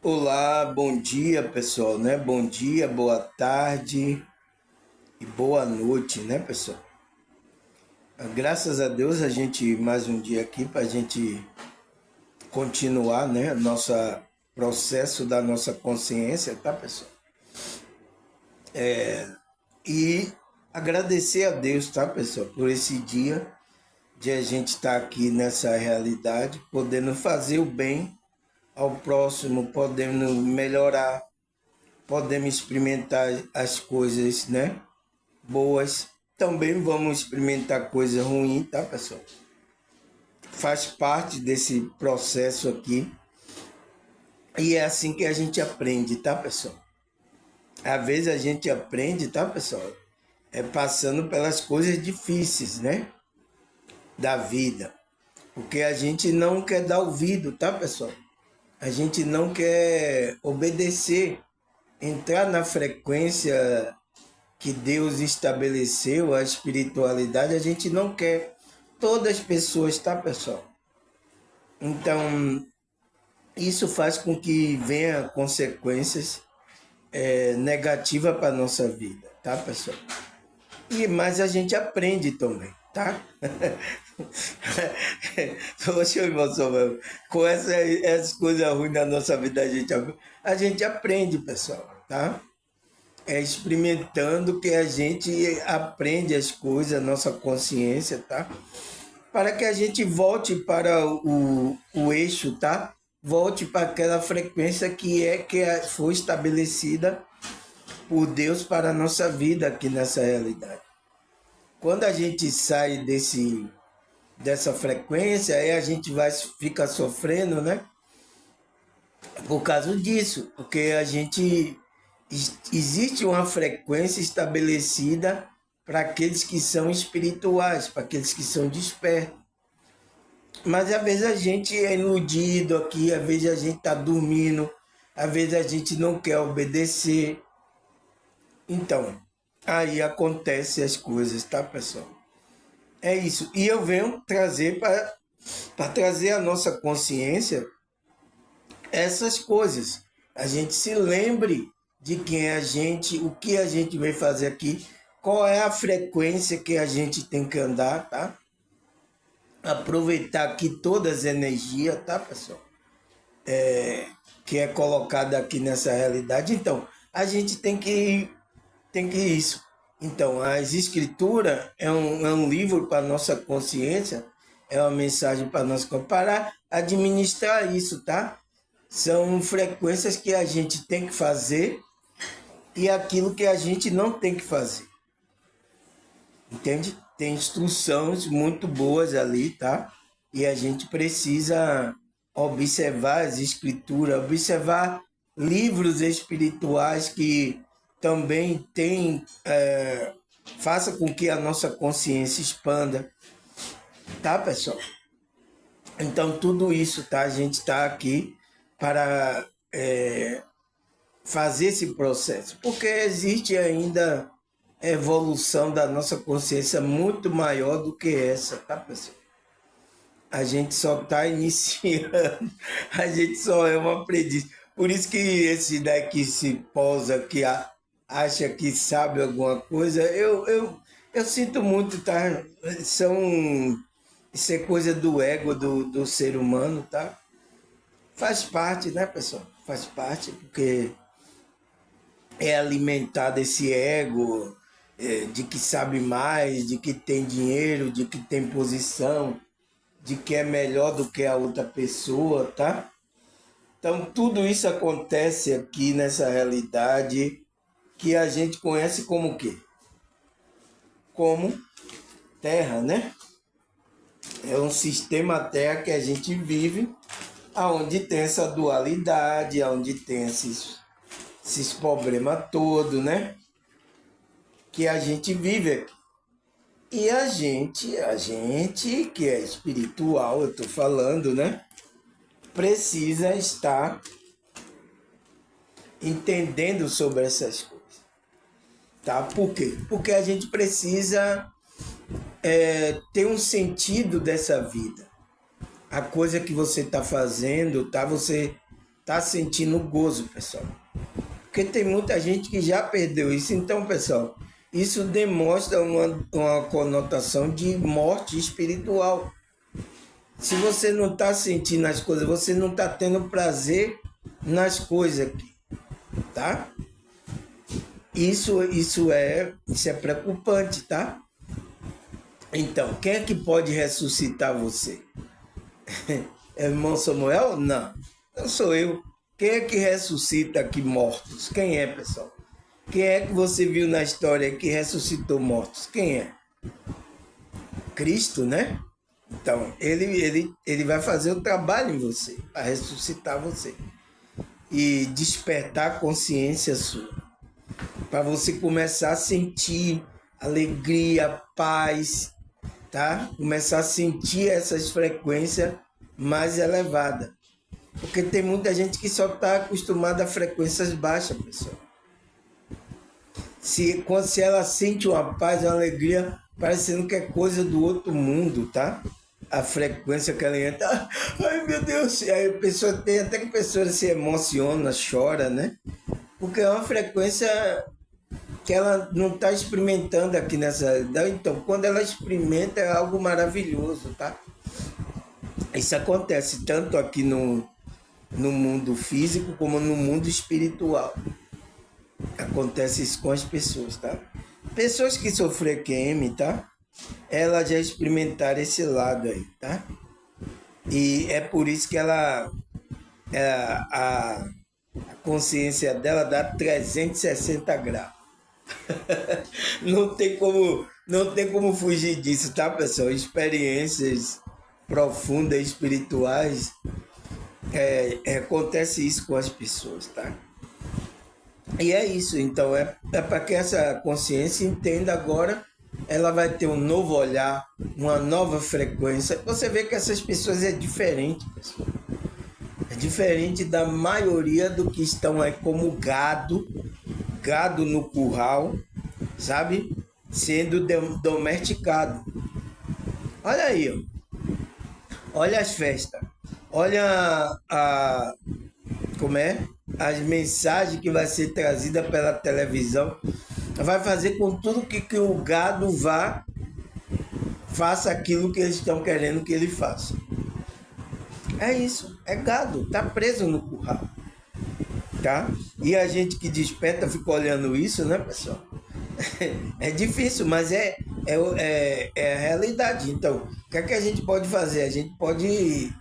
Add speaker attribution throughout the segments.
Speaker 1: Olá, bom dia pessoal, né? Bom dia, boa tarde e boa noite, né pessoal? Graças a Deus a gente mais um dia aqui para a gente continuar, né? Nosso processo da nossa consciência, tá pessoal? E agradecer a Deus, tá pessoal, por esse dia de a gente estar aqui nessa realidade, podendo fazer o bem ao próximo, podendo melhorar, podemos experimentar as coisas, né? Boas. Também vamos experimentar coisa ruim, tá, pessoal? Faz parte desse processo aqui. E é assim que a gente aprende, tá, pessoal? Às vezes a gente aprende, tá, pessoal? É passando pelas coisas difíceis, né? Da vida. Porque a gente não quer dar ouvido, tá, pessoal? A gente não quer obedecer, entrar na frequência que Deus estabeleceu, a espiritualidade, a gente não quer. Todas as pessoas, tá, pessoal? Então, isso faz com que venha consequências negativas para a nossa vida, tá, pessoal? Mas a gente aprende também, tá? Poxa, irmão, com essas coisas ruins da nossa vida, a gente aprende, pessoal, tá? É experimentando que a gente aprende as coisas, a nossa consciência, tá? Para que a gente volte para o eixo, tá? Volte para aquela frequência foi estabelecida por Deus para a nossa vida aqui nessa realidade. Quando a gente sai dessa frequência, aí a gente vai ficar sofrendo, né? Por causa disso, porque existe uma frequência estabelecida para aqueles que são espirituais, para aqueles que são despertos. Mas às vezes a gente é iludido aqui, às vezes a gente está dormindo, às vezes a gente não quer obedecer. Então, aí acontecem as coisas, tá, pessoal? É isso. E eu venho trazer para trazer a nossa consciência essas coisas. A gente se lembre de quem é a gente, o que a gente veio fazer aqui, qual é a frequência que a gente tem que andar, tá? Aproveitar aqui todas as energias, tá, pessoal? Que é colocada aqui nessa realidade. Então, a gente tem que isso. Então, as escrituras é um livro para nossa consciência, é uma mensagem para nós para administrar isso, tá? São frequências que a gente tem que fazer e aquilo que a gente não tem que fazer. Entende? Tem instruções muito boas ali, tá? E a gente precisa observar as escrituras, observar livros espirituais que também tem, faça com que a nossa consciência expanda, tá, pessoal? Então, tudo isso, tá? A gente está aqui para fazer esse processo, porque existe ainda evolução da nossa consciência muito maior do que essa, tá, pessoal? A gente só está iniciando, a gente só é um aprendiz. Por isso que esse daqui se posa, que acha que sabe alguma coisa, eu sinto muito, tá? Isso é coisa do ego do ser humano, tá? Faz parte, né, pessoal? Faz parte, porque é alimentado esse ego de que sabe mais, de que tem dinheiro, de que tem posição, de que é melhor do que a outra pessoa, tá? Então tudo isso acontece aqui nessa realidade que a gente conhece como o quê? Como Terra, né? É um sistema Terra que a gente vive, aonde tem essa dualidade, aonde tem esses problemas todos, né? Que a gente vive aqui. E a gente que é espiritual, eu estou falando, né? Precisa estar entendendo sobre essas coisas. Tá? Por quê? Porque a gente precisa ter um sentido dessa vida. A coisa que você está fazendo, tá? Você está sentindo gozo, pessoal. Porque tem muita gente que já perdeu isso. Então, pessoal, isso demonstra uma conotação de morte espiritual. Se você não está sentindo as coisas, você não está tendo prazer nas coisas aqui, tá? Isso é preocupante, tá? Então, quem é que pode ressuscitar você? É o irmão Samuel? Não, não sou eu. Quem é que ressuscita aqui mortos? Quem é, pessoal? Quem é que você viu na história que ressuscitou mortos? Quem é? Cristo, né? Então, ele vai fazer o trabalho em você, para ressuscitar você. E despertar a consciência sua. Para você começar a sentir alegria, paz, tá? Começar a sentir essas frequências mais elevadas. Porque tem muita gente que só está acostumada a frequências baixas, pessoal. Se ela sente uma paz, uma alegria, parecendo que é coisa do outro mundo, tá? A frequência que ela entra, ai meu Deus, aí a pessoa tem até que a pessoa se emociona, chora, né? Porque é uma frequência que ela não está experimentando aqui nessa realidade. Então, quando ela experimenta, é algo maravilhoso, tá? Isso acontece tanto aqui no mundo físico como no mundo espiritual. Acontece isso com as pessoas, tá? Pessoas que sofrem QM, tá? Elas já experimentaram esse lado aí, tá? E é por isso que a consciência dela dá 360 graus. Não tem como fugir disso, tá, pessoal? Experiências profundas, espirituais, acontece isso com as pessoas, tá? E é isso, então, é para que essa consciência entenda agora, ela vai ter um novo olhar, uma nova frequência. Você vê que essas pessoas é diferente, pessoal. É diferente da maioria do que estão aí como gado no curral, sabe? Sendo domesticado. Olha aí, ó. Olha as festas. Olha como é? As mensagens que vai ser trazida pela televisão. Vai fazer com tudo que o gado faça aquilo que eles estão querendo que ele faça. É isso, é gado, tá preso no curral, tá? E a gente que desperta fica olhando isso, né, pessoal? É difícil, mas é a realidade. Então, o que é que a gente pode fazer? A gente pode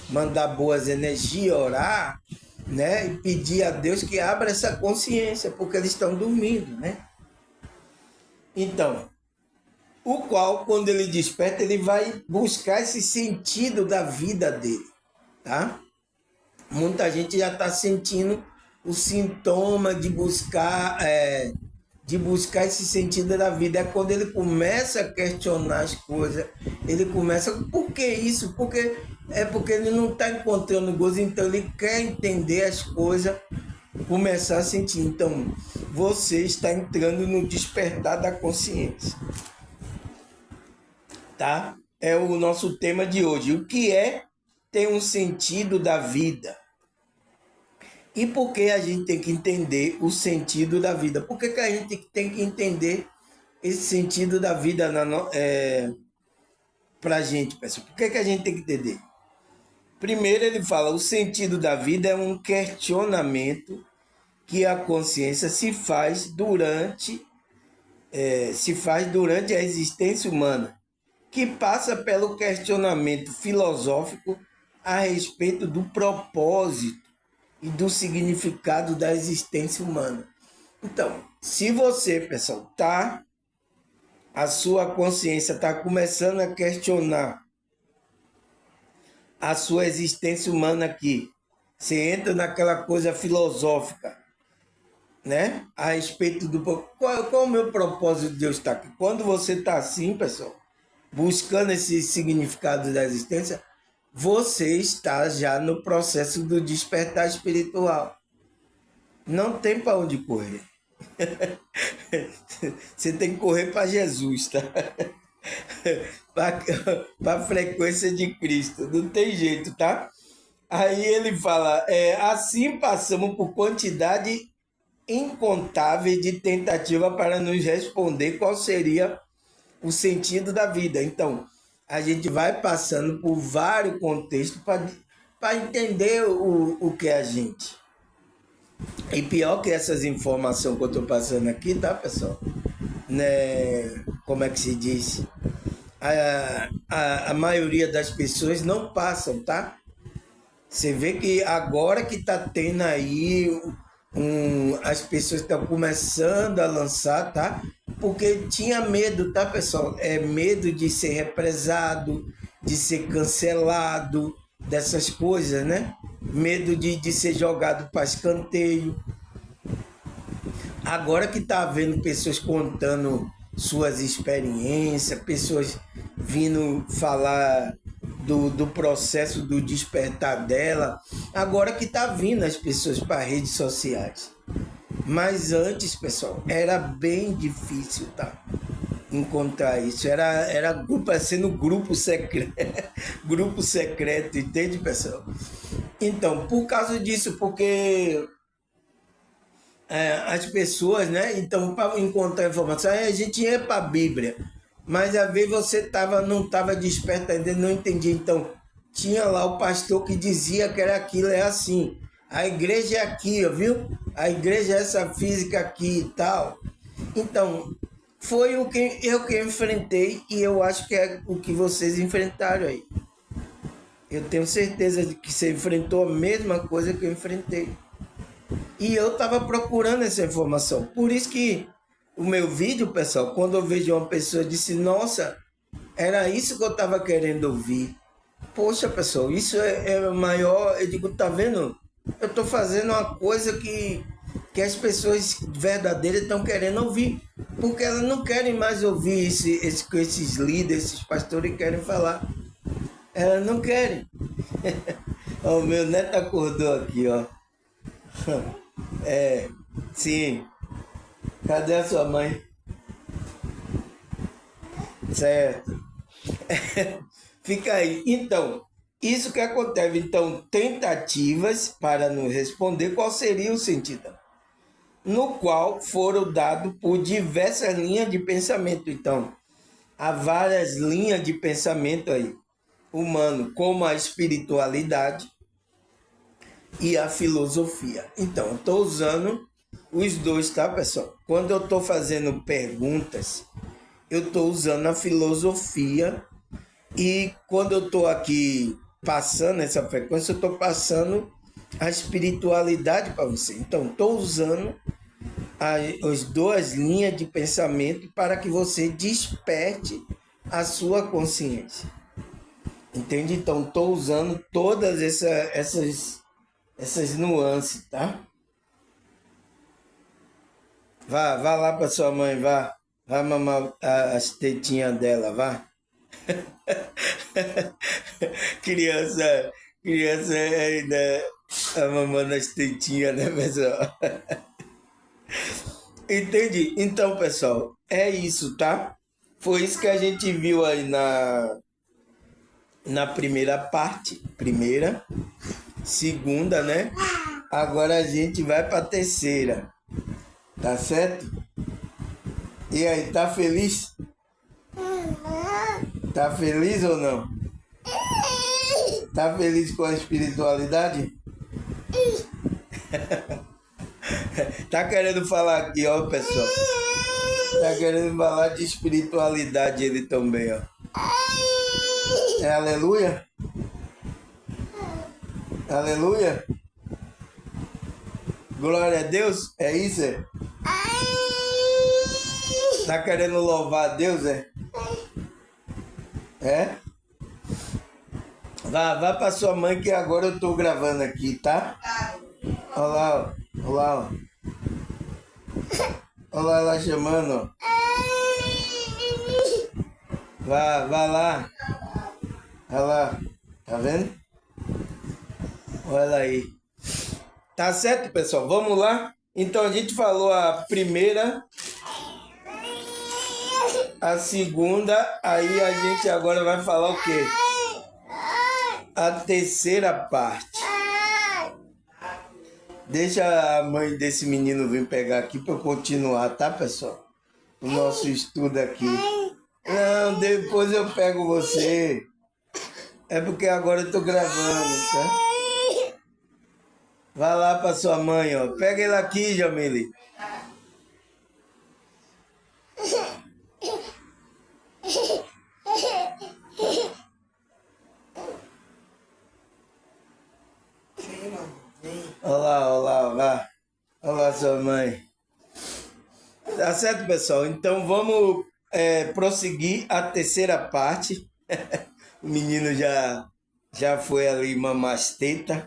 Speaker 1: mandar boas energias, orar, né? E pedir a Deus que abra essa consciência, porque eles estão dormindo, né? Então, o qual, quando ele desperta, ele vai buscar esse sentido da vida dele, tá? Muita gente já está sentindo o sintoma de buscar esse sentido da vida. É quando ele começa a questionar as coisas, ele começa, por que isso? Porque ele não está encontrando gozo, então ele quer entender as coisas, começar a sentir. Então, você está entrando no despertar da consciência, tá? É o nosso tema de hoje. O que é ter um sentido da vida? E por que a gente tem que entender o sentido da vida? Por que a gente tem que entender esse sentido da vida para a gente, pessoal? Por que a gente tem que entender? Primeiro ele fala, o sentido da vida é um questionamento que a consciência se faz durante a existência humana, que passa pelo questionamento filosófico a respeito do propósito e do significado da existência humana. Então, se você, pessoal, a sua consciência está começando a questionar a sua existência humana aqui, você entra naquela coisa filosófica, né? A respeito do qual é o meu propósito de Deus estar aqui. Quando você está assim, pessoal, buscando esse significado da existência, você está já no processo do despertar espiritual. Não tem para onde correr. Você tem que correr para Jesus, tá? Para a frequência de Cristo. Não tem jeito, tá? Aí ele fala, assim passamos por quantidade incontável de tentativa para nos responder qual seria o sentido da vida. Então, a gente vai passando por vários contextos para entender o que é a gente. E pior que essas informações que eu estou passando aqui, tá, pessoal? Né? Como é que se diz? A maioria das pessoas não passam, tá? Você vê que agora que está tendo aí as pessoas estão começando a lançar, tá? Porque tinha medo, tá, pessoal? É medo de ser represado, de ser cancelado, dessas coisas, né? Medo de ser jogado para escanteio. Agora que está havendo pessoas contando suas experiências, pessoas vindo falar do processo do despertar dela, agora que está vindo as pessoas para redes sociais. Mas antes, pessoal, era bem difícil, tá? Encontrar isso. Era parecendo grupo secreto, grupo secreto, entende, pessoal? Então, por causa disso, porque as pessoas, né? Então, para encontrar informação, a gente ia para a Bíblia, mas às vezes você não estava desperto ainda, não entendia. Então, tinha lá o pastor que dizia que era aquilo, é assim. A igreja é aqui, viu? A igreja é essa física aqui e tal. Então, foi o que eu enfrentei e eu acho que é o que vocês enfrentaram aí. Eu tenho certeza de que você enfrentou a mesma coisa que eu enfrentei. E eu estava procurando essa informação. Por isso que o meu vídeo, pessoal, quando eu vejo uma pessoa disse, nossa, era isso que eu estava querendo ouvir. Poxa, pessoal, isso é o maior. Eu digo, tá vendo? Eu estou fazendo uma coisa que as pessoas verdadeiras estão querendo ouvir. Porque elas não querem mais ouvir esses líderes, esses pastores querem falar. Elas não querem. Ó, o meu neto acordou aqui, ó. Sim. Cadê a sua mãe? Certo. Fica aí. Então, isso que acontece. Então, tentativas para nos responder qual seria o sentido, no qual foram dados por diversas linhas de pensamento. Então, há várias linhas de pensamento aí, humano, como a espiritualidade e a filosofia. Então, eu estou usando os dois, tá, pessoal? Quando eu estou fazendo perguntas, eu estou usando a filosofia e quando eu estou aqui passando essa frequência, eu estou passando a espiritualidade para você. Então, estou usando as duas linhas de pensamento para que você desperte a sua consciência. Entende? Então, estou usando todas essas nuances, tá? Vá lá para sua mãe, vá. Vá mamar as tetinhas dela, vá. criança ainda mamando as tetinhas, né, pessoal? Entende? Então, pessoal, é isso, tá? Foi isso que a gente viu aí na primeira parte. Primeira, segunda, né? Agora a gente vai para a terceira. Tá certo? E aí, tá feliz? Tá feliz ou não? Tá feliz com a espiritualidade? Tá querendo falar aqui, ó, pessoal. Tá querendo falar de espiritualidade ele também, ó. É aleluia? Aleluia? Glória a Deus? É isso, é? Tá querendo louvar a Deus, é? É? Vá pra sua mãe que agora eu tô gravando aqui, tá? Olha lá, ó. Olha lá, ó. Olha lá ela chamando, ó. Vá lá. Olha lá. Tá vendo? Olha ela aí. Tá certo, pessoal? Vamos lá? Então a gente falou a primeira, a segunda, aí a gente agora vai falar o quê? a terceira parte. Deixa a mãe desse menino vir pegar aqui para continuar, tá, pessoal? O nosso estudo aqui. Não, depois eu pego você. É porque agora eu tô gravando, tá? Vai lá pra sua mãe, ó. Pega ele aqui, Jamile. Olha lá. Olha lá sua mãe. Tá certo, pessoal? Então vamos prosseguir a terceira parte. O menino já foi ali mamar as tetas.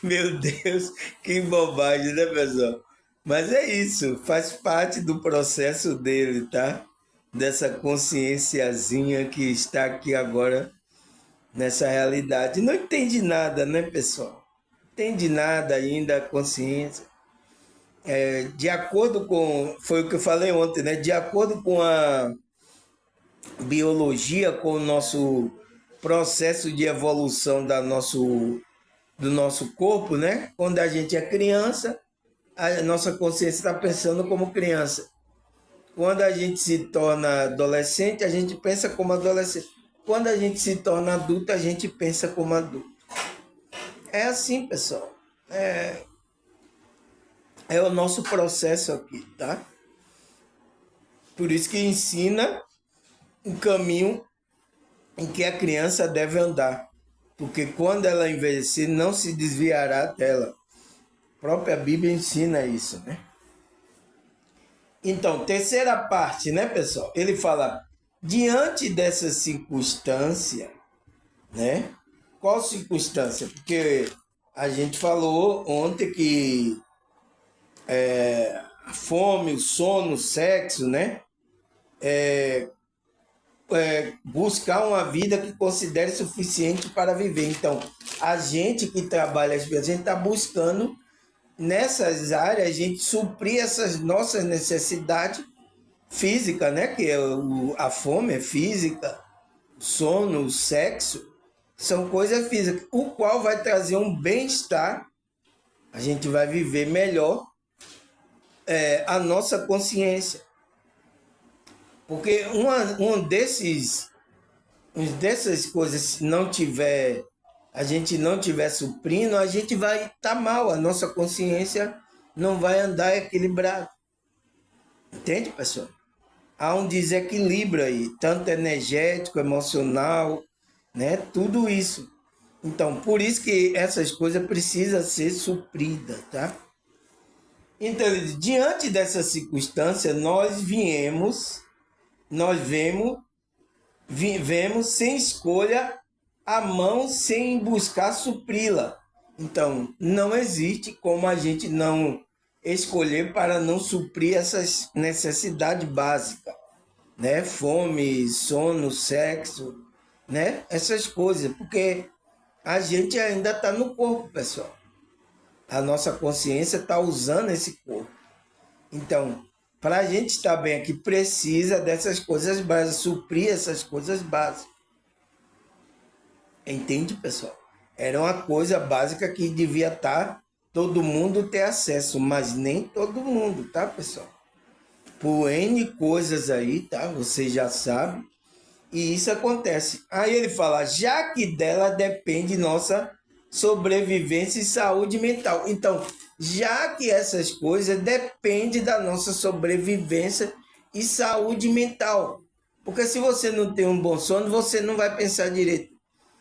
Speaker 1: Meu Deus, que bobagem, né, pessoal? Mas é isso, faz parte do processo dele, tá? Dessa consciênciazinha que está aqui agora nessa realidade. Não entende nada, né, pessoal? Entende nada ainda a consciência. De acordo com, foi o que eu falei ontem, né? De acordo com a biologia, com o nosso processo de evolução do nosso corpo, né? Quando a gente é criança, a nossa consciência está pensando como criança. Quando a gente se torna adolescente, a gente pensa como adolescente. Quando a gente se torna adulto, a gente pensa como adulto. É assim, pessoal. É o nosso processo aqui, tá? Por isso que ensina um caminho em que a criança deve andar. Porque quando ela envelhecer, não se desviará dela. A própria Bíblia ensina isso, né? Então, terceira parte, né, pessoal? Ele fala, diante dessa circunstância, né? Qual circunstância? Porque a gente falou ontem que a fome, o sono, o sexo, né? Buscar uma vida que considere suficiente para viver. Então, a gente que trabalha, a gente está buscando nessas áreas a gente suprir essas nossas necessidades físicas, né? Que é a fome é física, o sono, o sexo, são coisas físicas, o qual vai trazer um bem-estar, a gente vai viver melhor a nossa consciência. Porque dessas coisas, se não tiver, a gente não tiver suprindo, a gente vai estar mal, a nossa consciência não vai andar equilibrada. Entende, pessoal? Há um desequilíbrio aí, tanto energético, emocional, né? Tudo isso. Então, por isso que essas coisas precisam ser supridas, tá? Então, diante dessa circunstância, vivemos sem escolha a mão sem buscar supri-la. Então, não existe como a gente não escolher para não suprir essas necessidades básicas, né? Fome, sono, sexo, né? Essas coisas, porque a gente ainda está no corpo, pessoal. A nossa consciência está usando esse corpo. Então, para a gente estar bem aqui, precisa dessas coisas básicas, suprir essas coisas básicas. Entende, pessoal? Era uma coisa básica que devia estar todo mundo ter acesso, mas nem todo mundo, tá, pessoal? Por N coisas aí, tá? Você já sabe. E isso acontece. Aí ele fala, já que dela depende nossa sobrevivência e saúde mental. Então, já que essas coisas dependem da nossa sobrevivência e saúde mental. Porque se você não tem um bom sono, você não vai pensar direito.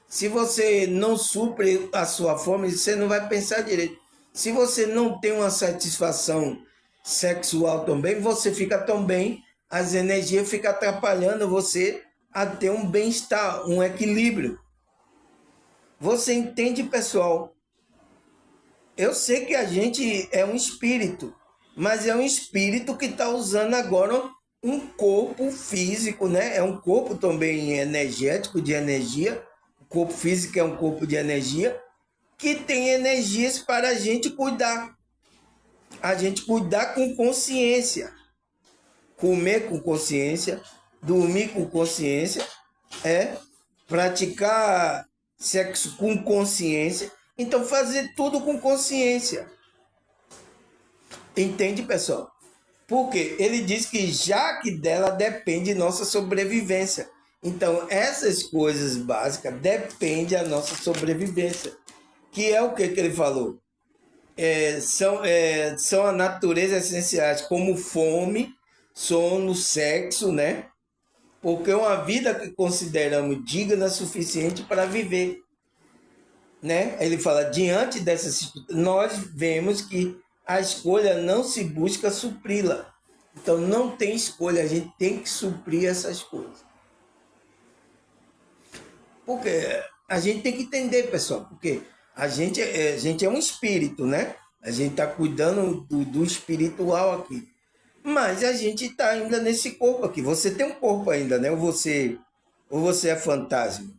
Speaker 1: Se você não supre a sua fome, você não vai pensar direito. Se você não tem uma satisfação sexual também, você fica tão bem, as energias ficam atrapalhando você a ter um bem-estar, um equilíbrio. Você entende, pessoal? Eu sei que a gente é um espírito, mas é um espírito que está usando agora um corpo físico, né? É um corpo também energético, de energia. O corpo físico é um corpo de energia que tem energias para a gente cuidar. A gente cuidar com consciência. Comer com consciência, dormir com consciência, praticar sexo com consciência. Então, fazer tudo com consciência. Entende, pessoal? Porque ele diz que já que dela depende nossa sobrevivência. Então, essas coisas básicas dependem da nossa sobrevivência. Que é o que ele falou? São a natureza essenciais, como fome, sono, sexo, né? Porque é uma vida que consideramos digna o suficiente para viver, né? Ele fala, diante dessas, nós vemos que a escolha não se busca supri-la. Então não tem escolha, a gente tem que suprir essas coisas. Porque a gente tem que entender, pessoal, porque a gente é um espírito, né? A gente está cuidando do espiritual aqui. Mas a gente está ainda nesse corpo aqui. Você tem um corpo ainda, né? Ou você é fantasma.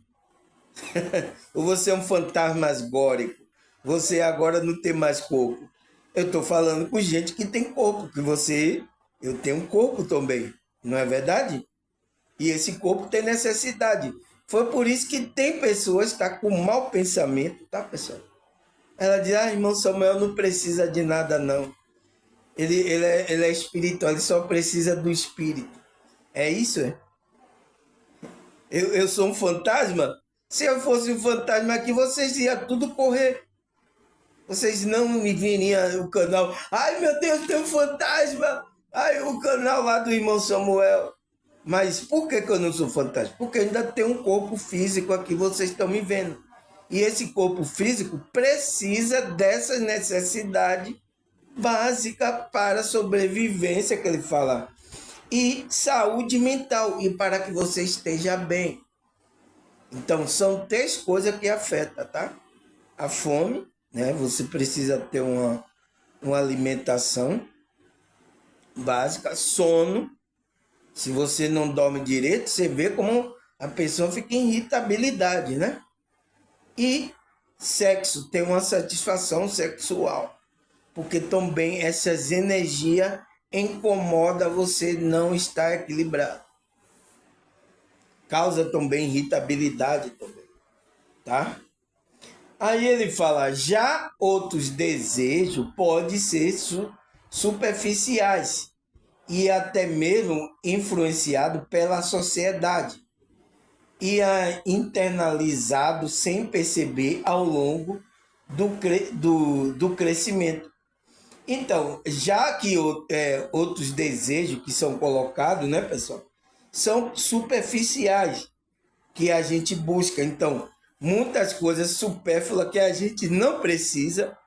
Speaker 1: Ou você é um fantasma asgórico. Você agora não tem mais corpo. Eu estou falando com gente que tem corpo, que eu tenho um corpo também, não é verdade? E esse corpo tem necessidade. Foi por isso que tem pessoas que estão com mau pensamento, tá, pessoal? Ela diz, irmão Samuel não precisa de nada, não. Ele é espiritual, ele só precisa do espírito. É isso, é? Eu sou um fantasma? Se eu fosse um fantasma aqui, vocês iam tudo correr. Vocês não me viriam o canal. Ai, meu Deus, tem um fantasma. Ai, o canal lá do irmão Samuel. Mas por que eu não sou fantasma? Porque ainda tem um corpo físico aqui, vocês estão me vendo. E esse corpo físico precisa dessa necessidade básica para a sobrevivência que ele fala. E saúde mental, e para que você esteja bem. Então, são três coisas que afetam, tá? A fome, né? Você precisa ter uma alimentação básica, sono. Se você não dorme direito, você vê como a pessoa fica em irritabilidade, né? E sexo, tem uma satisfação sexual. Porque também essas energias incomodam você não estar equilibrado. Causa também irritabilidade também, tá? Aí ele fala, já outros desejos podem ser superficiais e até mesmo influenciado pela sociedade e internalizado sem perceber ao longo do crescimento. Então, já que outros desejos que são colocados, né, pessoal, são superficiais, que a gente busca. Então, muitas coisas supérfluas que a gente não precisa,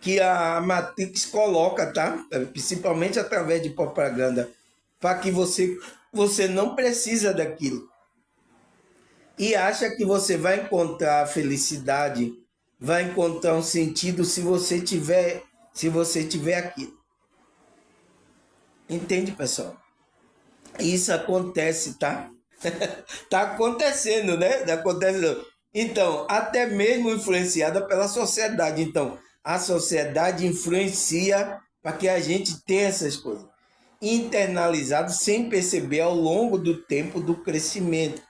Speaker 1: que a Matrix coloca, tá? Principalmente através de propaganda, para que você não precisa daquilo. E acha que você vai encontrar a felicidade, vai encontrar um sentido se você tiver aquilo. Entende, pessoal? Isso acontece, tá? Tá acontecendo, né? Tá acontecendo. Então, até mesmo influenciada pela sociedade. Então, a sociedade influencia para que a gente tenha essas coisas. Internalizado sem perceber ao longo do tempo do crescimento.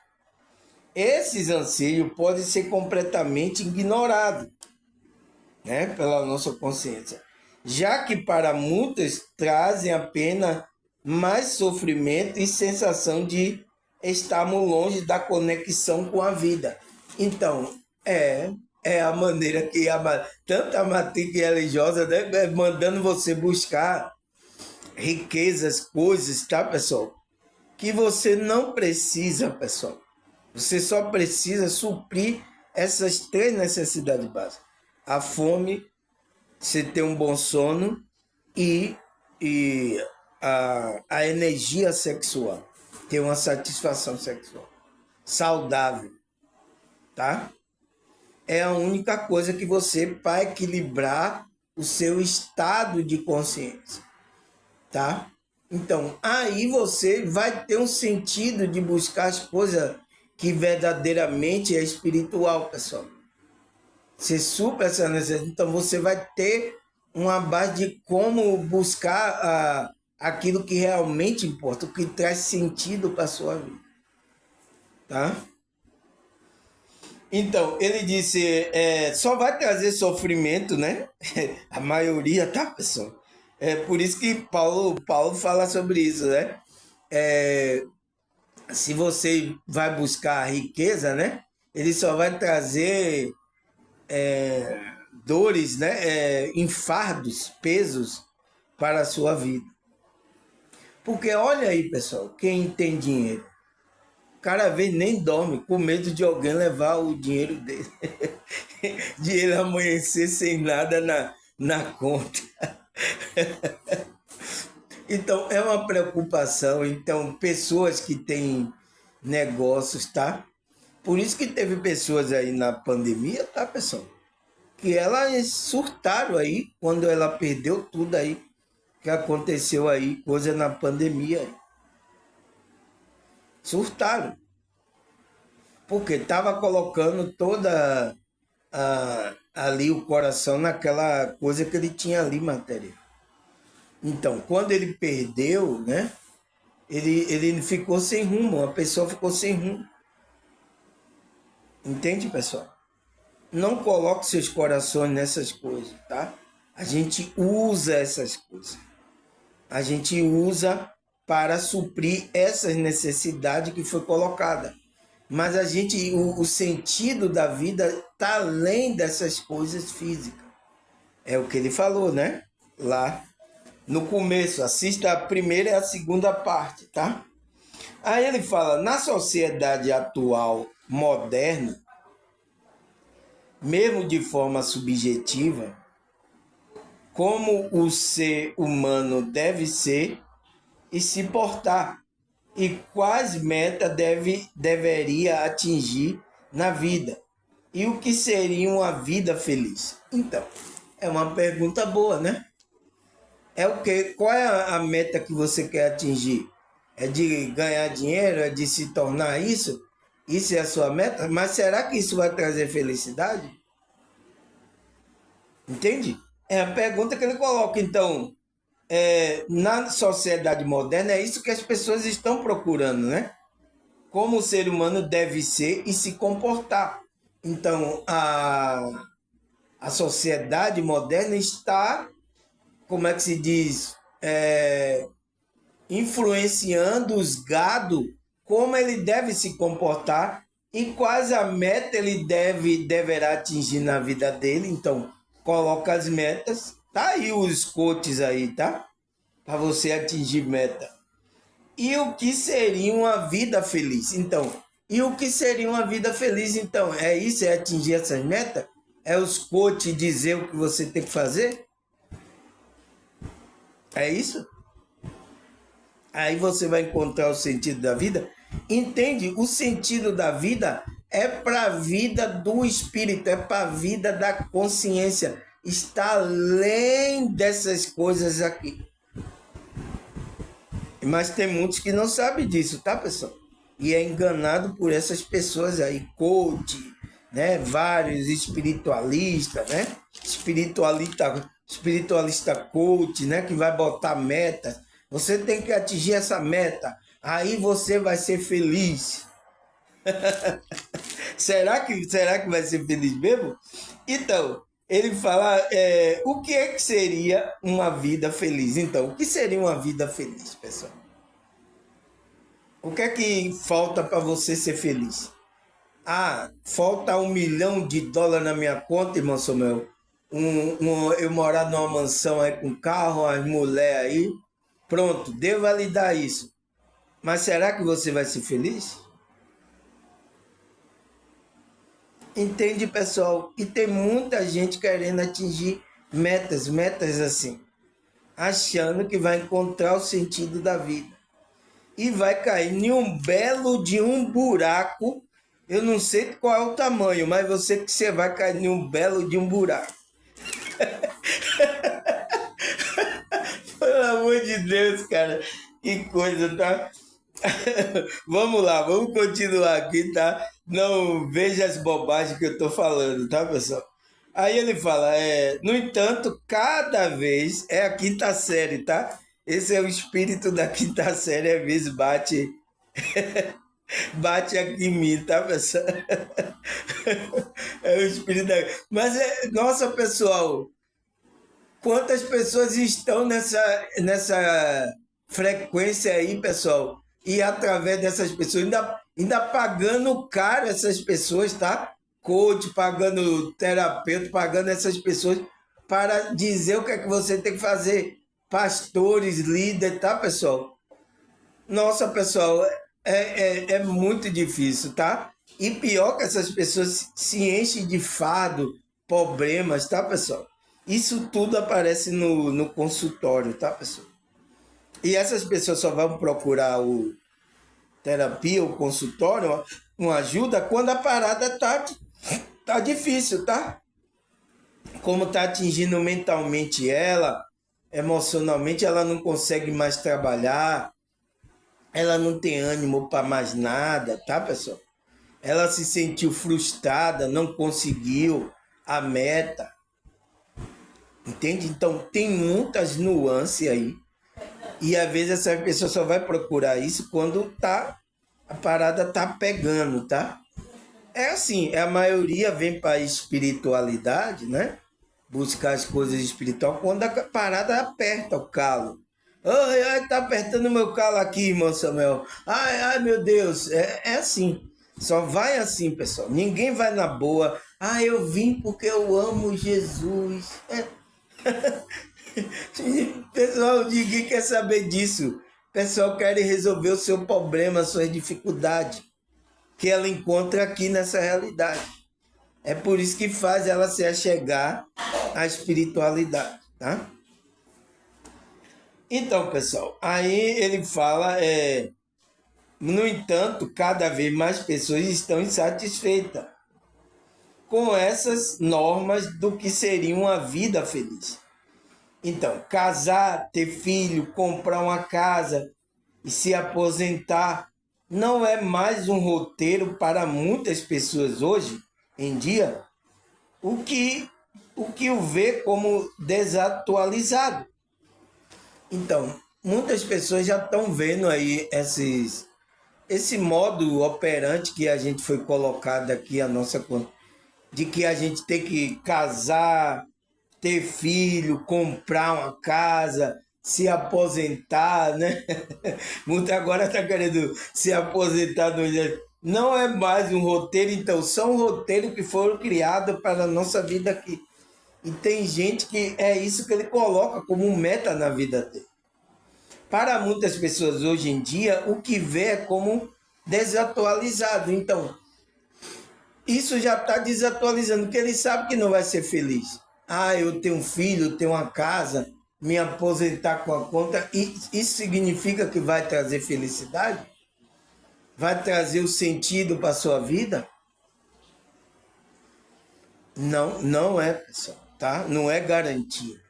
Speaker 1: Esses anseios podem ser completamente ignorados, né, pela nossa consciência, já que para muitos trazem apenas mais sofrimento e sensação de estarmos longe da conexão com a vida. Então, é a maneira que tanto a matriz religiosa, né, mandando você buscar riquezas, coisas, tá, pessoal? Que você não precisa, pessoal. Você só precisa suprir essas três necessidades básicas. A fome, você ter um bom sono e a energia sexual. Ter uma satisfação sexual. Saudável. Tá? É a única coisa que você, para equilibrar o seu estado de consciência. Tá? Então, aí você vai ter um sentido de buscar as coisas que verdadeiramente é espiritual, pessoal. Você supera essa necessidade. Então, você vai ter uma base de como buscar aquilo que realmente importa, o que traz sentido para a sua vida. Tá? Então, ele disse, só vai trazer sofrimento, né? A maioria, tá, pessoal? É por isso que Paulo fala sobre isso, né? É, se você vai buscar a riqueza, né? Ele só vai trazer dores, né? Enfardos, pesos para a sua vida. Porque olha aí, pessoal, quem tem dinheiro, o cara às vezes nem dorme com medo de alguém levar o dinheiro dele. De ele amanhecer sem nada na conta. Então, é uma preocupação. Então, pessoas que têm negócios, tá? Por isso que teve pessoas aí na pandemia, tá, pessoal? Que elas surtaram aí quando ela perdeu tudo aí que aconteceu aí, coisa na pandemia. Aí. Surtaram. Porque estava colocando toda ali o coração naquela coisa que ele tinha ali, matéria. Então, quando ele perdeu, né? Ele ficou sem rumo, a pessoa ficou sem rumo. Entende, pessoal? Não coloque seus corações nessas coisas, tá? A gente usa essas coisas. A gente usa para suprir essas necessidades que foi colocada. Mas o sentido da vida está além dessas coisas físicas. É o que ele falou, né? Lá no começo, assista a primeira e a segunda parte, tá? Aí ele fala, na sociedade atual moderna, mesmo de forma subjetiva, como o ser humano deve ser e se portar, e quais metas deveria atingir na vida, e o que seria uma vida feliz. Então, é uma pergunta boa, né? É o que? Qual é a meta que você quer atingir? É de ganhar dinheiro? É de se tornar isso? Isso é a sua meta? Mas será que isso vai trazer felicidade? Entende? É a pergunta que ele coloca. Então, na sociedade moderna, é isso que as pessoas estão procurando, né? Como o ser humano deve ser e se comportar. Então, a sociedade moderna está, como é que se diz, influenciando os gado, como ele deve se comportar e quais a meta ele deverá atingir na vida dele. Então, coloca as metas. Tá aí os coaches aí, tá? Para você atingir meta. E o que seria uma vida feliz? Então, e o que seria uma vida feliz? Então, é isso? É atingir essas metas? É os coaches dizer o que você tem que fazer? É isso? Aí você vai encontrar o sentido da vida. Entende? O sentido da vida é para a vida do espírito, é para a vida da consciência. Está além dessas coisas aqui. Mas tem muitos que não sabem disso, tá, pessoal? E é enganado por essas pessoas aí, coach, né? Vários espiritualistas, né? Espiritualista coach, né? Que vai botar metas. Você tem que atingir essa meta. Aí você vai ser feliz. será que vai ser feliz mesmo? Então, ele fala, o que é que seria uma vida feliz? Então, o que seria uma vida feliz, pessoal? O que é que falta para você ser feliz? Ah, falta $1 milhão na minha conta, irmão Samuel. Eu morar numa mansão aí com carro, as mulheres aí. Pronto, Deus vai lhe dar isso. Mas será que você vai ser feliz? Entende, pessoal? E tem muita gente querendo atingir metas assim, achando que vai encontrar o sentido da vida. E vai cair em um belo de um buraco. Eu não sei qual é o tamanho, mas você vai cair em um belo de um buraco. Pelo amor de Deus, cara. Que coisa, tá? Vamos lá, vamos continuar aqui, tá? Não veja as bobagens que eu tô falando, tá, pessoal? Aí ele fala, no entanto, cada vez é a quinta série, tá? Esse é o espírito da quinta série, às vezes bate Bate aqui em mim, tá, pessoal? É o espírito da... Mas, nossa, pessoal, quantas pessoas estão nessa frequência aí, pessoal? E através dessas pessoas, ainda pagando caro essas pessoas, tá? Coach, pagando terapeuta, pagando essas pessoas para dizer o que é que você tem que fazer. Pastores, líderes, tá, pessoal? Nossa, pessoal, é muito difícil, tá? E pior que essas pessoas se enchem de fardo, problemas, tá, pessoal? Isso tudo aparece no consultório, tá, pessoal? E essas pessoas só vão procurar o terapia, o consultório, uma ajuda, quando a parada tá difícil, tá? Como tá atingindo mentalmente ela, emocionalmente, ela não consegue mais trabalhar, ela não tem ânimo para mais nada, tá, pessoal? Ela se sentiu frustrada, não conseguiu a meta, entende? Então tem muitas nuances aí. E às vezes essa pessoa só vai procurar isso quando a parada tá pegando, tá? É assim, a maioria vem para a espiritualidade, né? Buscar as coisas espirituais quando a parada aperta o calo. Ai, ai, tá apertando meu calo aqui, irmão Samuel. Ai, ai, meu Deus. É assim. Só vai assim, pessoal. Ninguém vai na boa. Ah, eu vim porque eu amo Jesus. Pessoal, ninguém quer saber disso. Pessoal quer resolver o seu problema, a sua dificuldade, que ela encontra aqui nessa realidade. É por isso que faz ela se achegar à espiritualidade, tá? Então, pessoal, aí ele fala, no entanto, cada vez mais pessoas estão insatisfeitas com essas normas do que seria uma vida feliz. Então, casar, ter filho, comprar uma casa e se aposentar não é mais um roteiro para muitas pessoas hoje em dia, o que o vê como desatualizado. Então, muitas pessoas já estão vendo aí esse modo operante que a gente foi colocado aqui, a nossa conta, de que a gente tem que casar, ter filho, comprar uma casa, se aposentar, né? Muito agora está querendo se aposentar. Não é mais um roteiro, então, são roteiros que foram criados para a nossa vida aqui. E tem gente que é isso que ele coloca como meta na vida dele. Para muitas pessoas hoje em dia, o que vê é como desatualizado. Então, isso já está desatualizando, porque ele sabe que não vai ser feliz. Ah, eu tenho um filho, eu tenho uma casa, me aposentar com a conta, e isso significa que vai trazer felicidade? Vai trazer o sentido para a sua vida? Não, não é, pessoal, tá? Não é garantia.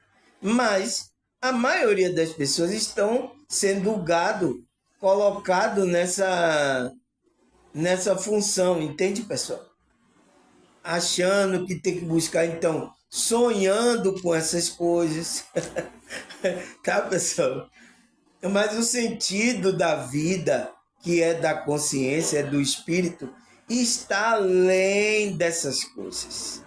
Speaker 1: Mas a maioria das pessoas estão sendo gado, colocado nessa função, entende, pessoal? Achando que tem que buscar, então, sonhando com essas coisas, tá, pessoal? Mas o sentido da vida, que é da consciência, é do espírito, está além dessas coisas.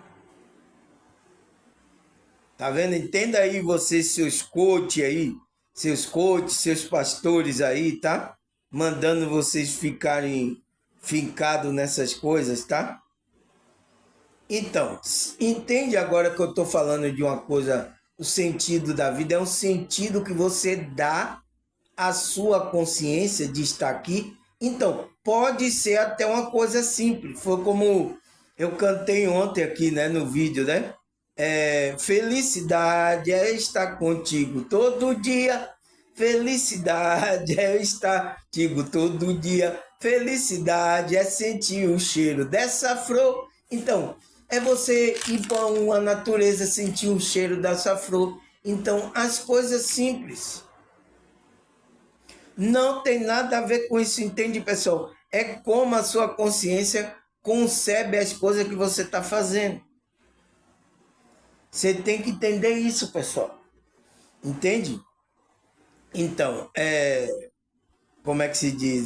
Speaker 1: Tá vendo? Entenda aí você, seus coaches, seus pastores aí, tá? Mandando vocês ficarem fincados nessas coisas, tá? Então, entende agora que eu estou falando de uma coisa, o sentido da vida é um sentido que você dá à sua consciência de estar aqui. Então, pode ser até uma coisa simples. Foi como eu cantei ontem aqui, né, no vídeo, né? Felicidade é estar contigo todo dia. Felicidade é estar contigo todo dia. Felicidade é sentir o cheiro dessa flor. Então, é você ir para uma natureza, sentir o cheiro dessa flor. Então, as coisas simples. Não tem nada a ver com isso, entende, pessoal? É como a sua consciência concebe as coisas que você está fazendo. Você tem que entender isso, pessoal. Entende? Então, como é que se diz?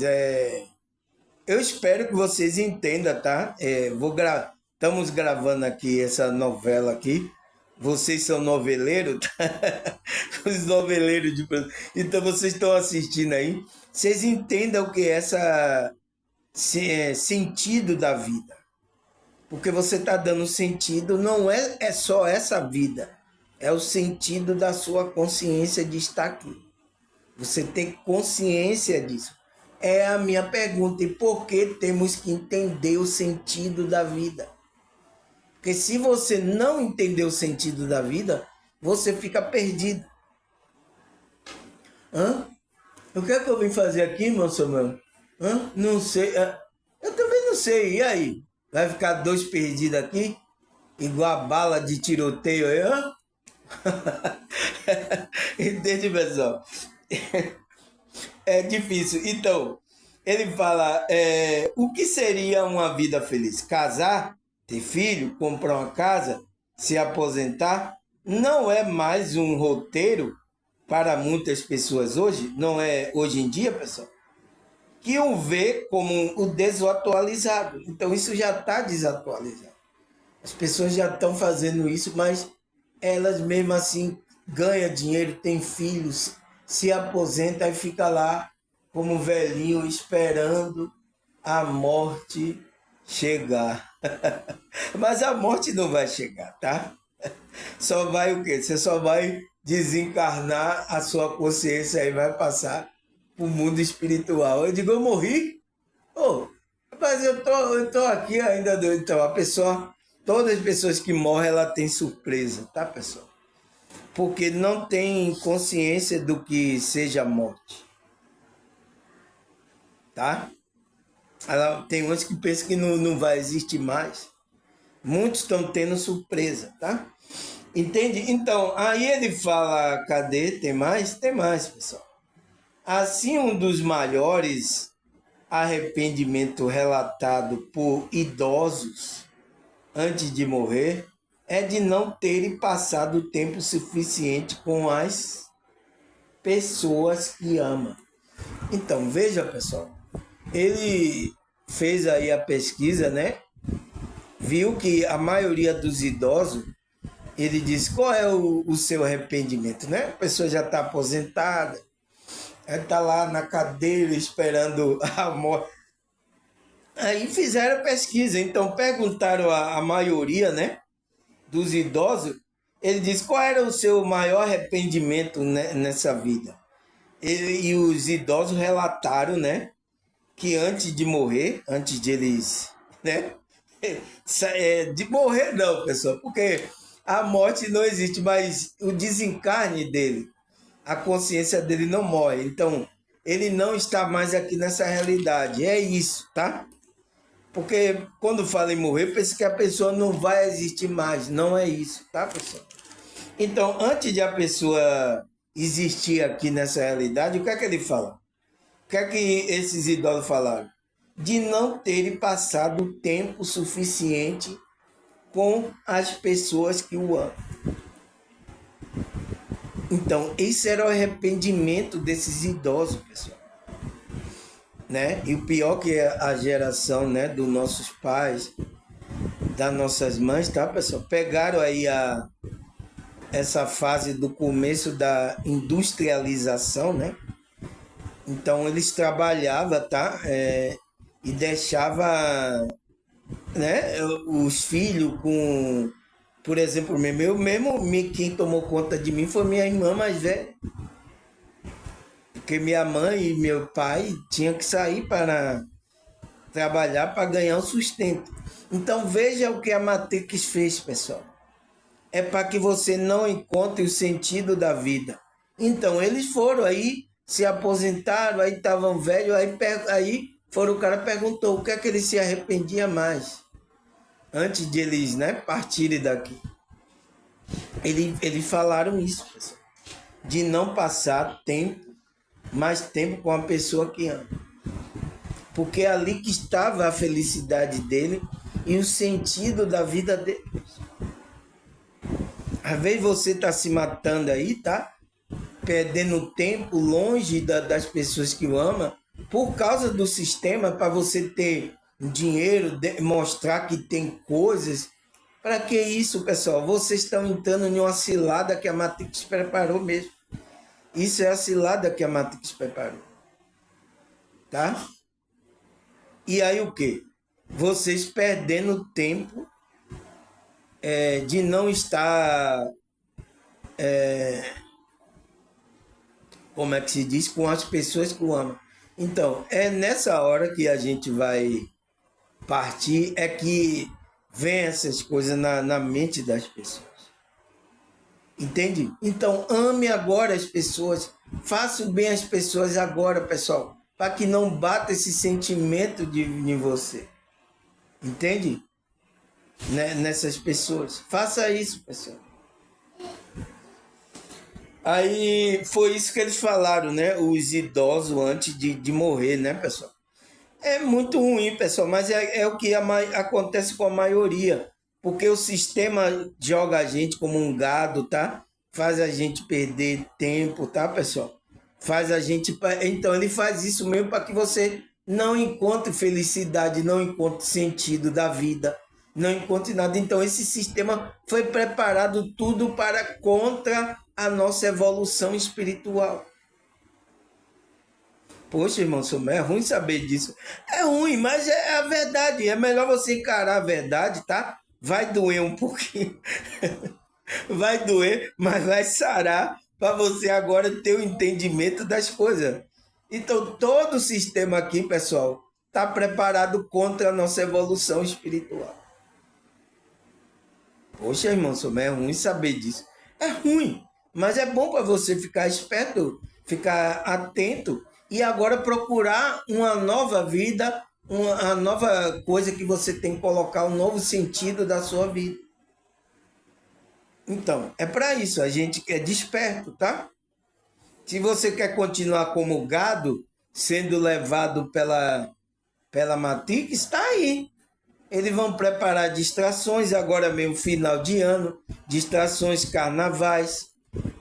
Speaker 1: Eu espero que vocês entendam, tá? Estamos gravando aqui essa novela aqui. Vocês são noveleiros, tá? Os noveleiros de... Então vocês estão assistindo aí. Vocês entendam o que é sentido da vida. Porque você está dando sentido, não é só essa vida. É o sentido da sua consciência de estar aqui. Você tem consciência disso. É a minha pergunta. E por que temos que entender o sentido da vida? Porque se você não entender o sentido da vida, você fica perdido. Hã? O que é que eu vim fazer aqui, meu Samuel? Hã? Não sei. Eu também não sei. E aí? Vai ficar dois perdidos aqui? Igual a bala de tiroteio aí, hã? Entende, pessoal? É difícil. Então, ele fala, o que seria uma vida feliz? Casar, ter filho, comprar uma casa, se aposentar? Não é mais um roteiro para muitas pessoas hoje, não é hoje em dia, pessoal, que o vê como o desatualizado. Então, isso já está desatualizado. As pessoas já estão fazendo isso, mas elas mesmo assim ganham dinheiro, têm filhos, se aposenta e fica lá como velhinho esperando a morte chegar. Mas a morte não vai chegar, tá? Só vai o quê? Você só vai desencarnar, a sua consciência aí vai passar para o mundo espiritual. Eu digo, eu morri? Oh, mas eu tô aqui ainda. Então, todas as pessoas que morrem, ela tem surpresa, tá, pessoal? Porque não tem consciência do que seja a morte, tá? Tem uns que pensam que não vai existir mais. Muitos estão tendo surpresa, tá? Entende? Então, aí ele fala, cadê? Tem mais? Tem mais, pessoal. Assim, um dos maiores arrependimentos relatados por idosos antes de morrer é de não terem passado tempo suficiente com as pessoas que amam. Então, veja, pessoal, ele fez aí a pesquisa, né? Viu que a maioria dos idosos, ele diz, qual é o seu arrependimento, né? A pessoa já está aposentada, está lá na cadeira esperando a morte. Aí fizeram a pesquisa, então perguntaram a maioria, né, dos idosos, ele diz qual era o seu maior arrependimento, né, nessa vida. E os idosos relataram, né, que antes de morrer, antes de eles, né, de morrer não, pessoal, porque a morte não existe, mas o desencarne dele, a consciência dele não morre, então ele não está mais aqui nessa realidade, é isso, tá? Porque quando fala em morrer, pensa que a pessoa não vai existir mais, não é isso, tá, pessoal? Então, antes de a pessoa existir aqui nessa realidade, o que é que ele fala? O que é que esses idosos falaram? De não terem passado tempo suficiente com as pessoas que o amam. Então, esse era o arrependimento desses idosos, pessoal. Né? E o pior que é a geração, né, dos nossos pais, das nossas mães, tá, pessoal? Pegaram aí essa fase do começo da industrialização, né? Então, eles trabalhavam, tá? E deixava, né, os filhos com... Por exemplo, quem tomou conta de mim foi minha irmã mais velha. Porque minha mãe e meu pai tinham que sair para trabalhar para ganhar um sustento. Então veja o que a Matrix fez, pessoal. É para que você não encontre o sentido da vida. Então eles foram aí, se aposentaram, aí estavam velhos, aí o cara perguntou o que é que eles se arrependiam mais. Antes de eles, né, partirem daqui. Eles falaram isso, pessoal. De não passar mais tempo com a pessoa que ama. Porque é ali que estava a felicidade dele e o sentido da vida dele. Às vezes você está se matando aí, tá? Perdendo tempo longe das pessoas que o ama, por causa do sistema, para você ter dinheiro, mostrar que tem coisas. Para que isso, pessoal? Vocês estão entrando em uma cilada que a Matrix preparou mesmo. Isso é a cilada que a Matrix preparou. Tá? E aí o quê? Vocês perdendo tempo de não estar, como é que se diz, com as pessoas que o amam. Então, é nessa hora que a gente vai partir, é que vem essas coisas na mente das pessoas. Entende? Então, ame agora as pessoas, faça o bem às pessoas agora, pessoal, para que não bata esse sentimento em você. Entende? Nessas pessoas. Faça isso, pessoal. Aí foi isso que eles falaram, né? Os idosos antes de morrer, né, pessoal? É muito ruim, pessoal, mas é o que acontece com a maioria. Porque o sistema joga a gente como um gado, tá? Faz a gente perder tempo, tá, pessoal? Faz a gente. Então, ele faz isso mesmo para que você não encontre felicidade, não encontre sentido da vida, não encontre nada. Então, esse sistema foi preparado tudo para contra a nossa evolução espiritual. Poxa, irmão, é ruim saber disso. É ruim, mas é a verdade. É melhor você encarar a verdade, tá? Vai doer um pouquinho. Vai doer, mas vai sarar para você agora ter o entendimento das coisas. Então, todo o sistema aqui, pessoal, está preparado contra a nossa evolução espiritual. Poxa, irmão, é ruim saber disso. É ruim, mas é bom para você ficar esperto, ficar atento e agora procurar uma nova vida, uma nova coisa que você tem que colocar, um novo sentido da sua vida. Então, é para isso, a gente é desperto, tá? Se você quer continuar como gado, sendo levado pela Matrix, está aí. Eles vão preparar distrações, agora mesmo final de ano, distrações, carnavais.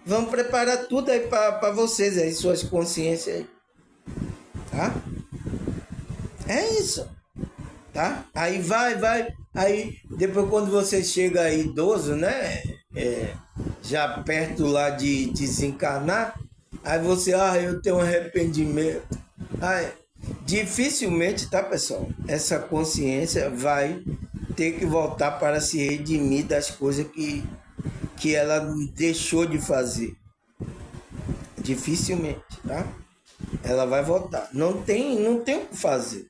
Speaker 1: Vão preparar tudo aí para vocês, aí, suas consciências aí. Tá? É isso. Tá? Aí vai. Aí depois quando você chega aí idoso, né? Já perto lá de desencarnar, aí você, eu tenho um arrependimento. Dificilmente, tá, pessoal? Essa consciência vai ter que voltar para se redimir das coisas que ela deixou de fazer. Dificilmente, tá? Ela vai voltar. Não tem o que fazer.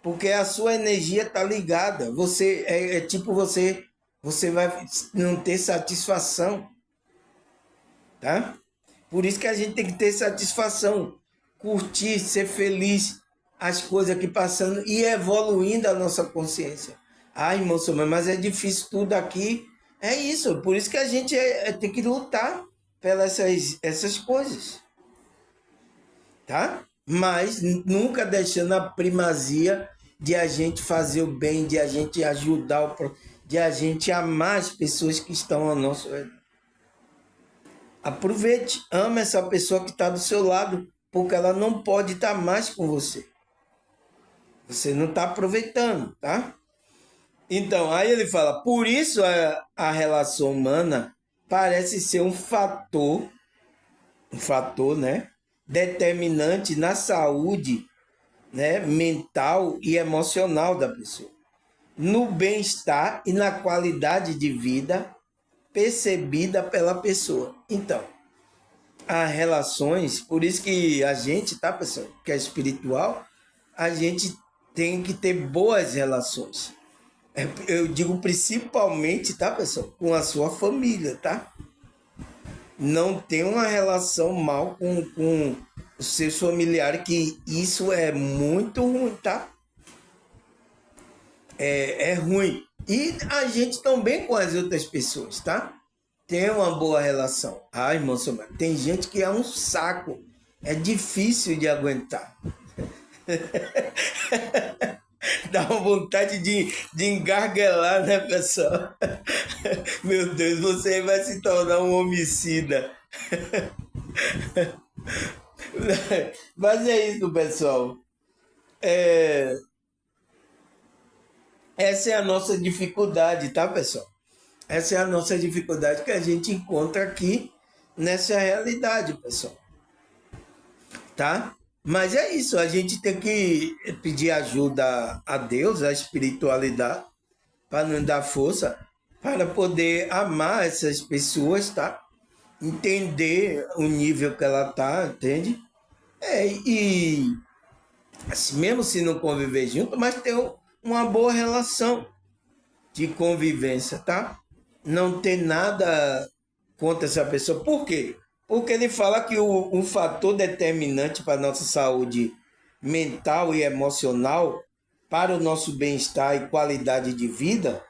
Speaker 1: Porque a sua energia tá ligada. Você é tipo você vai não ter satisfação, tá? Por isso que a gente tem que ter satisfação, curtir, ser feliz, as coisas aqui passando e evoluindo a nossa consciência. Irmão, mas é difícil tudo aqui. É isso, por isso que a gente tem que lutar pelas essas coisas, tá? Mas nunca deixando a primazia de a gente fazer o bem, de a gente ajudar, de a gente amar as pessoas que estão ao nosso redor. Aproveite, ame essa pessoa que está do seu lado, porque ela não pode estar mais com você. Você não está aproveitando, tá? Então, aí ele fala, por isso a relação humana parece ser um fator, né, determinante na saúde, né, mental e emocional da pessoa, no bem-estar e na qualidade de vida percebida pela pessoa. Então, as relações, por isso que a gente, tá, pessoal, que é espiritual, a gente tem que ter boas relações. Eu digo principalmente, tá, pessoal, com a sua família, tá? Não ter uma relação mal com os seus familiares, que isso é muito ruim, tá? É ruim. E a gente também com as outras pessoas, tá? Tem uma boa relação. Irmão, tem gente que é um saco. É difícil de aguentar. Dá uma vontade de engarguelar, né, pessoal? Meu Deus, você vai se tornar um homicida. Mas é isso, pessoal. essa é a nossa dificuldade, tá, pessoal? Essa é a nossa dificuldade que a gente encontra aqui nessa realidade, pessoal. Tá? Mas é isso, a gente tem que pedir ajuda a Deus, a espiritualidade, para nos dar força, para poder amar essas pessoas, tá? Entender o nível que ela tá, entende? E assim, mesmo se não conviver junto, mas ter uma boa relação de convivência, tá? Não ter nada contra essa pessoa. Por quê? Porque ele fala que um fator determinante para a nossa saúde mental e emocional, para o nosso bem-estar e qualidade de vida,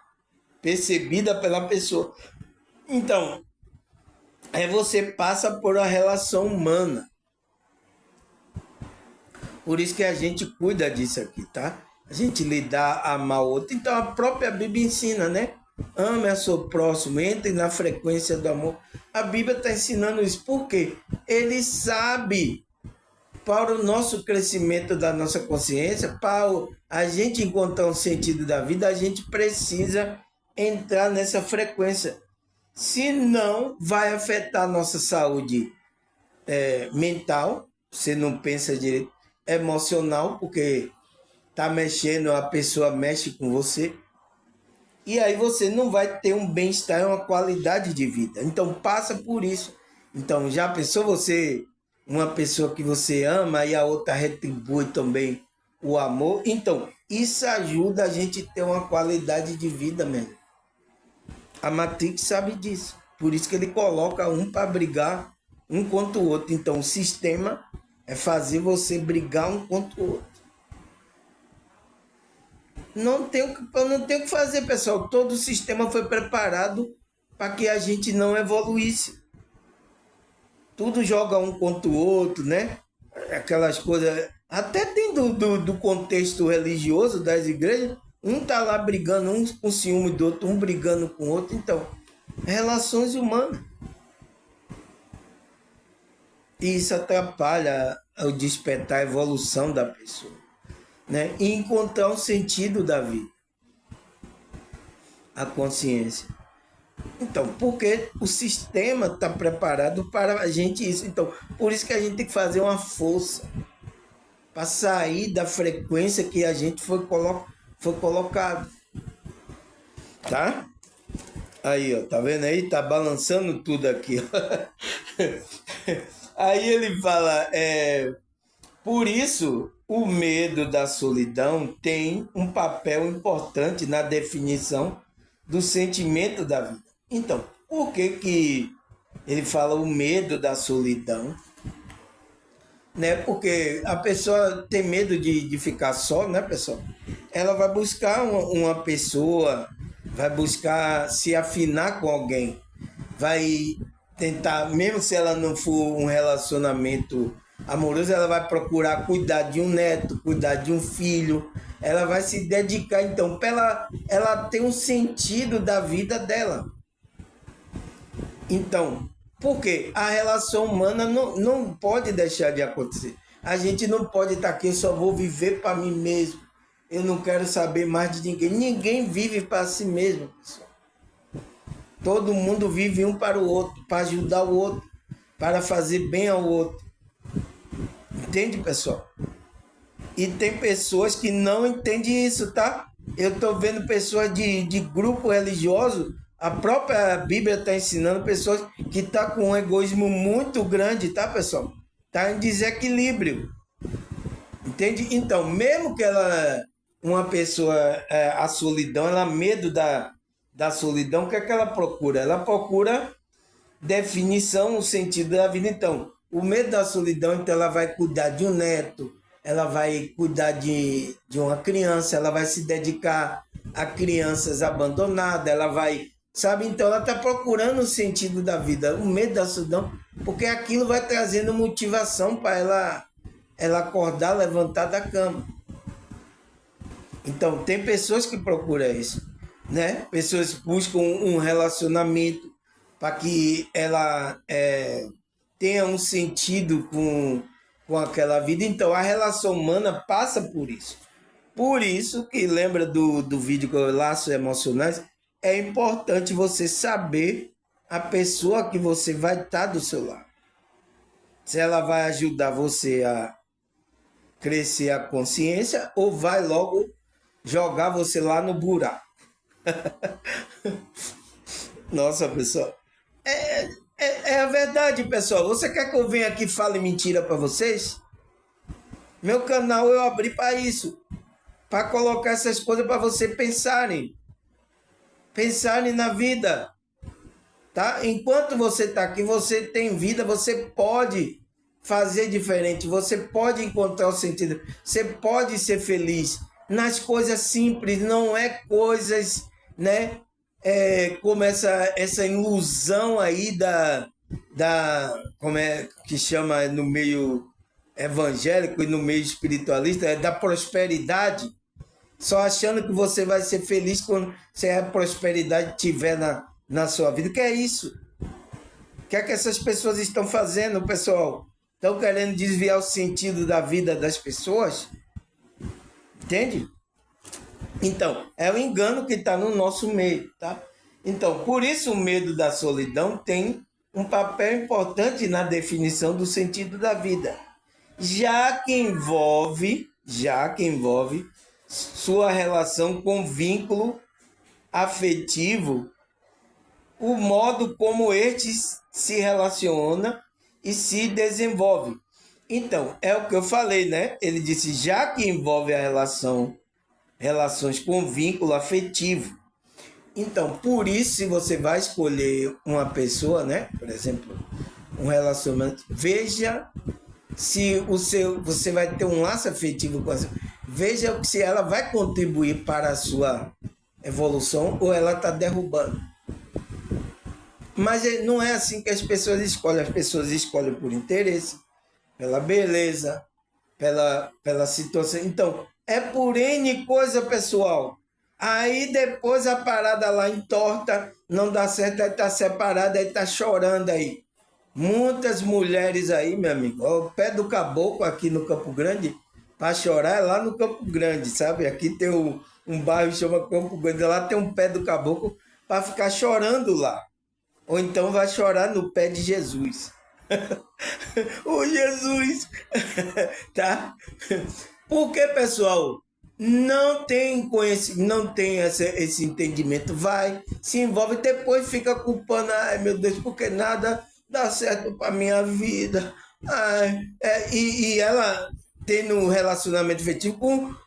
Speaker 1: percebida pela pessoa. Então, você passa por a relação humana. Por isso que a gente cuida disso aqui, tá? A gente lidar, amar o outro. Então a própria Bíblia ensina, né? Ame a seu próximo, entre na frequência do amor. A Bíblia está ensinando isso. Por quê? Ele sabe, para o nosso crescimento da nossa consciência, para a gente encontrar um sentido da vida, a gente precisa entrar nessa frequência. Senão, vai afetar a nossa saúde mental. Você não pensa direito, emocional, porque tá mexendo, a pessoa mexe com você, e aí você não vai ter um bem-estar, uma qualidade de vida. Então passa por isso. Então já pensou você, uma pessoa que você ama e a outra retribui também o amor? Então isso ajuda a gente a ter uma qualidade de vida mesmo. A Matrix sabe disso. Por isso que ele coloca um para brigar um contra o outro. Então o sistema é fazer você brigar um contra o outro. Não tem o que fazer, pessoal. Todo o sistema foi preparado para que a gente não evoluísse. Tudo joga um contra o outro, né? Aquelas coisas. Até tem do contexto religioso das igrejas. Um tá lá brigando, um com ciúme do outro, um brigando com o outro. Então, relações humanas. E isso atrapalha o despertar, a evolução da pessoa, né? E encontrar um sentido da vida, a consciência. Então, porque o sistema está preparado para a gente isso. Então, por isso que a gente tem que fazer uma força para sair da frequência que a gente foi colocado. Tá? Aí, ó, tá vendo aí? Tá balançando tudo aqui. Aí ele fala, por isso, o medo da solidão tem um papel importante na definição do sentimento da vida. Então, por que ele fala o medo da solidão? Né? Porque a pessoa tem medo de ficar só, né, pessoal? Ela vai buscar uma pessoa, vai buscar se afinar com alguém, vai tentar, mesmo se ela não for um relacionamento amoroso, ela vai procurar cuidar de um neto, cuidar de um filho, ela vai se dedicar, então, para ela ter um sentido da vida dela. Então, porque a relação humana não pode deixar de acontecer. A gente não pode estar aqui, eu só vou viver para mim mesmo. Eu não quero saber mais de ninguém. Ninguém vive para si mesmo, pessoal. Todo mundo vive um para o outro, para ajudar o outro, para fazer bem ao outro. Entende, pessoal? E tem pessoas que não entendem isso, tá? Eu estou vendo pessoas de grupo religioso, a própria Bíblia está ensinando pessoas que estão com um egoísmo muito grande, tá, pessoal? Está em desequilíbrio. Entende? Então, mesmo que uma pessoa, a solidão, ela medo da solidão, o que é que ela procura? Ela procura definição, o sentido da vida. Então, o medo da solidão, então ela vai cuidar de um neto, ela vai cuidar de uma criança, ela vai se dedicar a crianças abandonadas, ela vai, sabe? Então ela está procurando o sentido da vida, o medo da solidão, porque aquilo vai trazendo motivação para ela acordar, levantar da cama. Então tem pessoas que procuram isso, né? Pessoas buscam um relacionamento para que ela tenha um sentido com com aquela vida. Então, a relação humana passa por isso. Por isso que lembra do vídeo que eu Laços Emocionais, é importante você saber a pessoa que você vai estar do seu lado. Se ela vai ajudar você a crescer a consciência ou vai logo jogar você lá no buraco. Nossa, pessoal. É a verdade, pessoal. Você quer que eu venha aqui e fale mentira para vocês? Meu canal eu abri para isso. Para colocar essas coisas para você pensarem. Pensarem na vida. Tá? Enquanto você está aqui, você tem vida, você pode fazer diferente, você pode encontrar o sentido, você pode ser feliz nas coisas simples, não é coisas, né? Como essa ilusão aí como é que chama no meio evangélico e no meio espiritualista, da prosperidade, só achando que você vai ser feliz quando a prosperidade estiver na sua vida. O que é isso? O que é que essas pessoas estão fazendo, pessoal? Estão querendo desviar o sentido da vida das pessoas? Entende? Então, é o engano que está no nosso meio, tá? Então, por isso o medo da solidão tem um papel importante na definição do sentido da vida, já que envolve sua relação com vínculo afetivo, o modo como este se relaciona e se desenvolve. Então, é o que eu falei, né? Ele disse, já que envolve relações com vínculo afetivo. Então, por isso, se você vai escolher uma pessoa, né? Por exemplo, um relacionamento, veja se você vai ter um laço afetivo com essa. Veja se ela vai contribuir para a sua evolução ou ela está derrubando. Mas não é assim que as pessoas escolhem. As pessoas escolhem por interesse, pela beleza, pela situação. Então, é por N coisa, pessoal. Aí depois a parada lá entorta, não dá certo, aí tá separada, aí tá chorando aí. Muitas mulheres aí, meu amigo, o pé do caboclo aqui no Campo Grande, para chorar é lá no Campo Grande, sabe? Aqui tem um bairro que chama Campo Grande, lá tem um pé do caboclo para ficar chorando lá. Ou então vai chorar no pé de Jesus. O Jesus! Tá? Porque, pessoal, não tem conhecimento, não tem esse entendimento, vai, se envolve, depois fica culpando, ai meu Deus, porque nada dá certo para minha vida. Ai, e ela tendo um relacionamento afetivo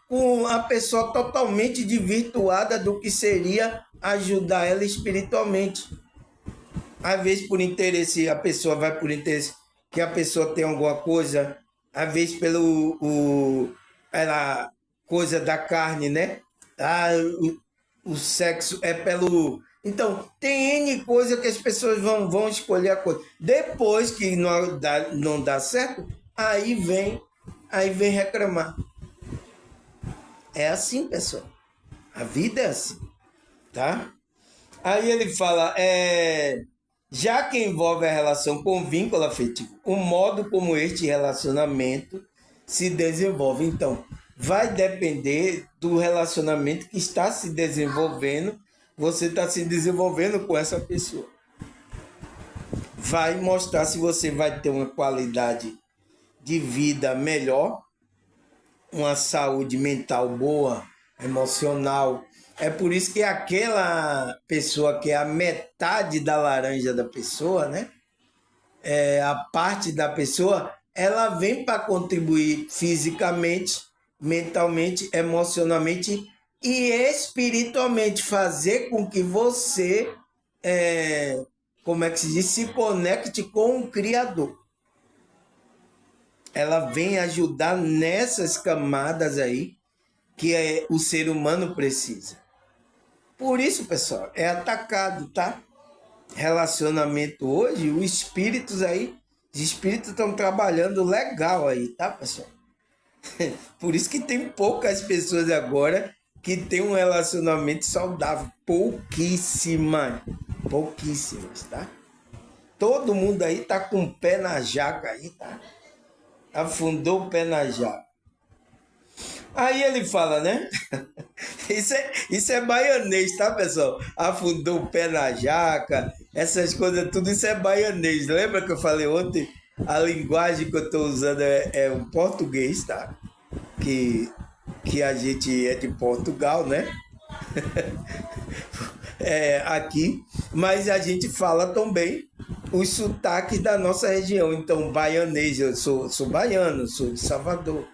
Speaker 1: com a pessoa totalmente desvirtuada do que seria ajudar ela espiritualmente. Às vezes por interesse, a pessoa vai por interesse que a pessoa tem alguma coisa, às vezes ela coisa da carne, né? O sexo é pelo... Então, tem N coisa que as pessoas vão escolher a coisa. Depois que não dá certo, aí vem reclamar. É assim, pessoal. A vida é assim, tá? Aí ele fala, já que envolve a relação com vínculo afetivo, o modo como este relacionamento se desenvolve. Então, vai depender do relacionamento que está se desenvolvendo, você está se desenvolvendo com essa pessoa. Vai mostrar se você vai ter uma qualidade de vida melhor, uma saúde mental boa, emocional. É por isso que aquela pessoa que é a metade da laranja da pessoa, né? A parte da pessoa, ela vem para contribuir fisicamente, mentalmente, emocionalmente e espiritualmente, fazer com que você, como é que se diz, se conecte com o Criador. Ela vem ajudar nessas camadas aí que o ser humano precisa. Por isso, pessoal, é atacado, tá? Relacionamento hoje, os espíritos estão trabalhando legal aí, tá, pessoal? Por isso que tem poucas pessoas agora que tem um relacionamento saudável. Pouquíssimas, tá? Todo mundo aí tá com o pé na jaca aí, tá? afundou o pé na jaca. Aí ele fala, né? Isso é baianês, tá, pessoal? Afundou o pé na jaca, essas coisas, tudo isso é baianês. Lembra que eu falei ontem? A linguagem que eu estou usando é o português, tá? Que a gente é de Portugal, né? Aqui, mas a gente fala também os sotaques da nossa região. Então, baianês, eu sou baiano, sou de Salvador,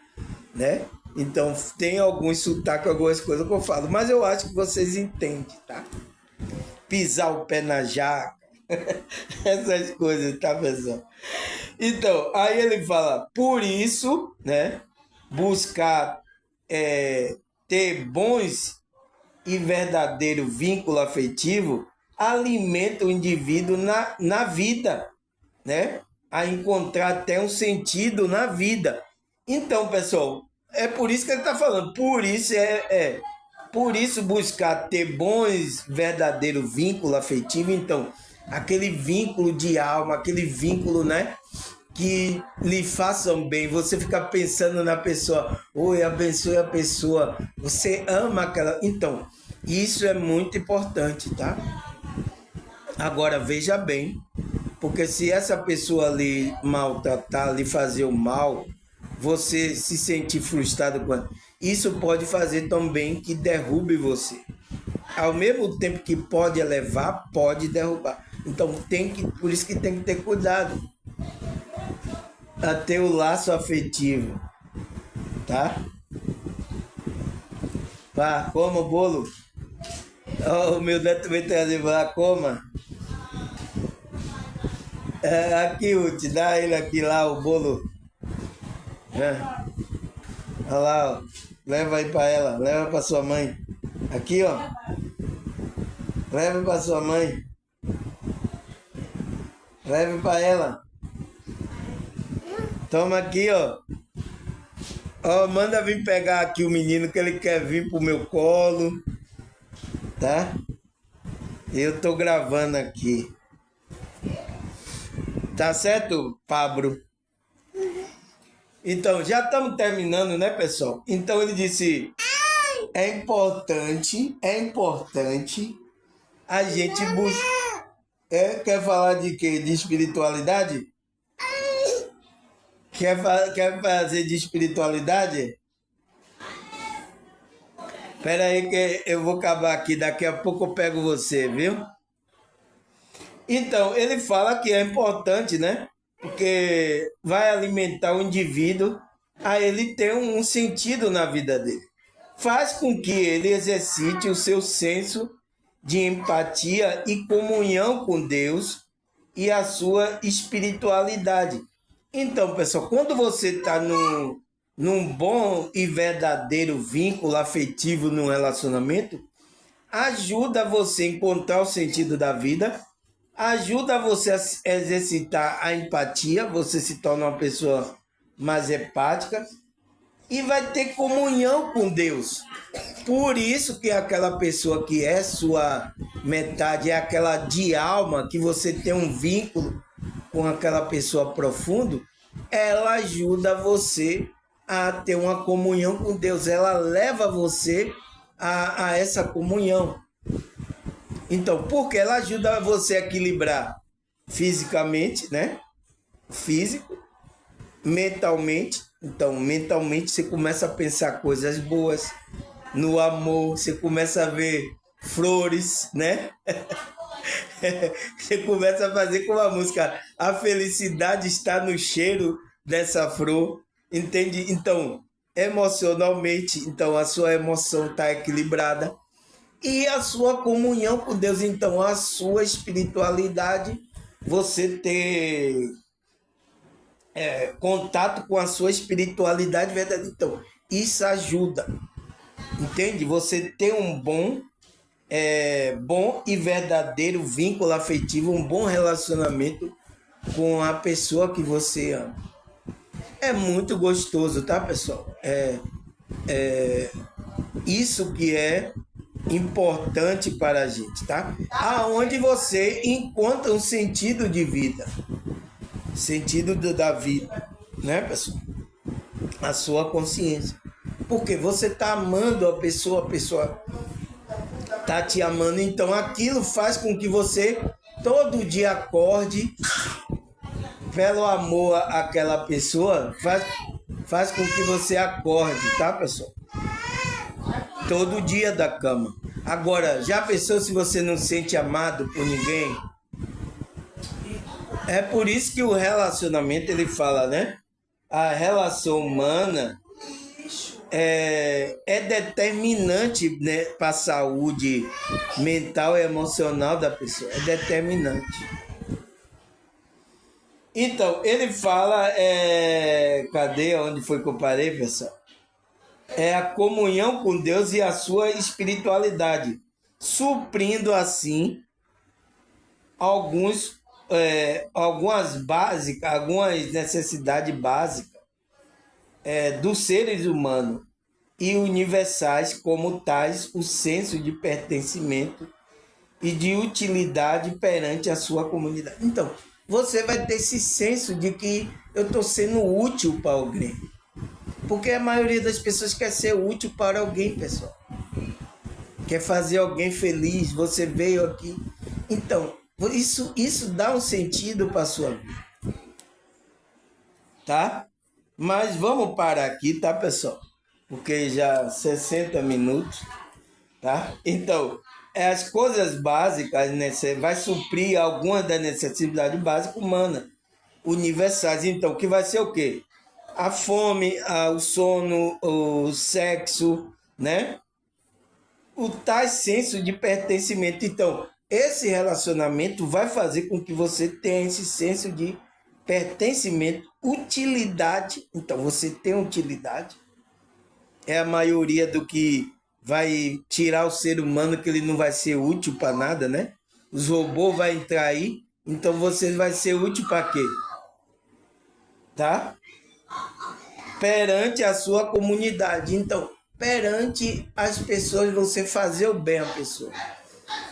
Speaker 1: né? Então, tem alguns sotaques, algumas coisas que eu falo, mas eu acho que vocês entendem, tá? Pisar o pé na jaca, essas coisas, tá, pessoal? Então, aí ele fala, por isso, né? Buscar ter bons e verdadeiro vínculo afetivo alimenta o indivíduo na vida, né? A encontrar até um sentido na vida. Então, pessoal, é por isso que ele está falando. Por isso buscar ter bons, verdadeiro vínculo afetivo. Então, aquele vínculo de alma, aquele vínculo, né? Que lhe façam bem, você fica pensando na pessoa, oi, abençoe a pessoa, você ama aquela. Então, isso é muito importante, tá? Agora, veja bem, porque se essa pessoa lhe maltratar, lhe fazer o mal, você se sentir frustrado com ela, isso pode fazer também que derrube você. Ao mesmo tempo que pode elevar, pode derrubar. Então, por isso que tem que ter cuidado a ter o laço afetivo, tá? Vá, coma o bolo. Oh, o meu neto vai trazer, vá, coma. Aqui, Uti, dá ele aqui lá o bolo. Olha lá, ó. Leva aí pra ela, leva pra sua mãe. Aqui, ó. Leva pra sua mãe. Leve pra ela. Toma aqui, ó. Ó, manda vir pegar aqui o menino que ele quer vir pro meu colo. Tá? Eu tô gravando aqui. Tá certo, Pablo? Então, já estamos terminando, né, pessoal? Então ele disse, é importante a gente buscar. Quer falar de quê? De espiritualidade? Quer fazer de espiritualidade? Espera aí que eu vou acabar aqui, daqui a pouco eu pego você, viu? Então, ele fala que é importante, né? Porque vai alimentar o indivíduo a ele ter um sentido na vida dele. Faz com que ele exercite o seu senso de empatia e comunhão com Deus e a sua espiritualidade. Então, pessoal, quando você está num bom e verdadeiro vínculo afetivo no relacionamento, ajuda você a encontrar o sentido da vida, ajuda você a exercitar a empatia, você se torna uma pessoa mais empática e vai ter comunhão com Deus. Por isso que aquela pessoa que é sua metade, é aquela de alma, que você tem um vínculo com aquela pessoa profundo, ela ajuda você a ter uma comunhão com Deus, ela leva você a essa comunhão. Então, porque ela ajuda você a equilibrar fisicamente, né? Físico, mentalmente. Então, mentalmente você começa a pensar coisas boas, no amor, você começa a ver flores, né? Você começa a fazer como a música, a felicidade está no cheiro dessa flor, entende? Então, emocionalmente, então a sua emoção está equilibrada e a sua comunhão com Deus, então a sua espiritualidade, você ter contato com a sua espiritualidade verdadeira, então isso ajuda, entende? Você ter um bom e verdadeiro vínculo afetivo, um bom relacionamento com a pessoa que você ama. É muito gostoso, tá, pessoal? Isso que é importante para a gente, tá? Aonde você encontra um sentido de vida, sentido da vida, né, pessoal? a sua consciência. Porque você está amando a pessoa está te amando, então aquilo faz com que você todo dia acorde pelo amor àquela pessoa, faz com que você acorde, tá, pessoal? Todo dia da cama. Agora, já pensou se você não se sente amado por ninguém? É por isso que o relacionamento, ele fala, né? A relação humana é determinante, né, para a saúde mental e emocional da pessoa. É determinante. Então, ele fala, cadê onde foi que eu parei, pessoal? É a comunhão com Deus e a sua espiritualidade, suprindo assim algumas necessidades básicas dos seres humanos e universais, como tais o senso de pertencimento e de utilidade perante a sua comunidade. Então, você vai ter esse senso de que eu estou sendo útil para alguém. Porque a maioria das pessoas quer ser útil para alguém, pessoal. Quer fazer alguém feliz. Você veio aqui. Então, isso dá um sentido para a sua vida. Tá? Mas vamos parar aqui, tá, pessoal? Porque já 60 minutos, tá? Então, as coisas básicas, né, vai suprir algumas das necessidades básicas humanas, universais. Então, que vai ser o quê? A fome, o sono, o sexo, né? O tal senso de pertencimento. Então, esse relacionamento vai fazer com que você tenha esse senso de pertencimento, utilidade. Então, você tem utilidade. É a maioria do que vai tirar o ser humano, que ele não vai ser útil para nada, né? Os robôs vão entrar aí, então você vai ser útil para quê? Tá? Perante a sua comunidade. Então, perante as pessoas, você fazer o bem à pessoa.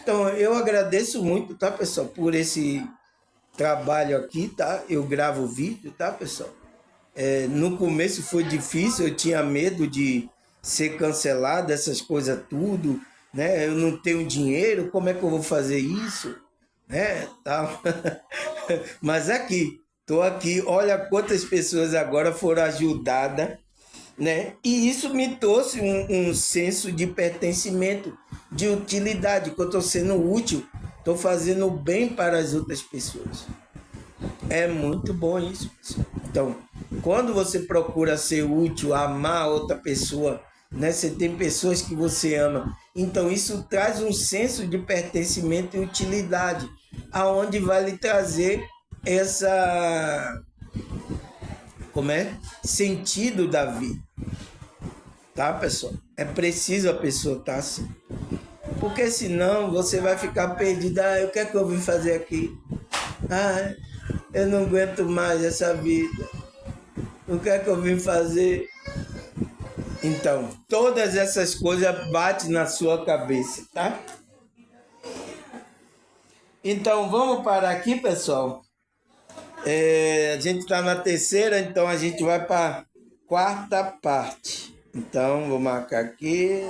Speaker 1: Então, eu agradeço muito, tá, pessoal, por esse trabalho aqui, tá? Eu gravo vídeo, tá, pessoal? No começo foi difícil, eu tinha medo de ser cancelado, essas coisas tudo, né? Eu não tenho dinheiro, como é que eu vou fazer isso? Né? Tal. Mas aqui, estou aqui, olha quantas pessoas agora foram ajudadas, né? E isso me trouxe um senso de pertencimento, de utilidade, que eu estou sendo útil, estou fazendo bem para as outras pessoas. É muito bom isso, pessoal. Então, quando você procura ser útil, amar outra pessoa, né? Você tem pessoas que você ama. Então, isso traz um senso de pertencimento e utilidade, aonde vai lhe trazer essa sentido da vida. Tá, pessoal? É preciso a pessoa estar assim. Porque senão você vai ficar perdido. O que é que eu vim fazer aqui? Eu não aguento mais essa vida. O que é que eu vim fazer? Então, todas essas coisas batem na sua cabeça, tá? Então, vamos parar aqui, pessoal. A gente está na terceira, então a gente vai para a quarta parte. Então, vou marcar aqui.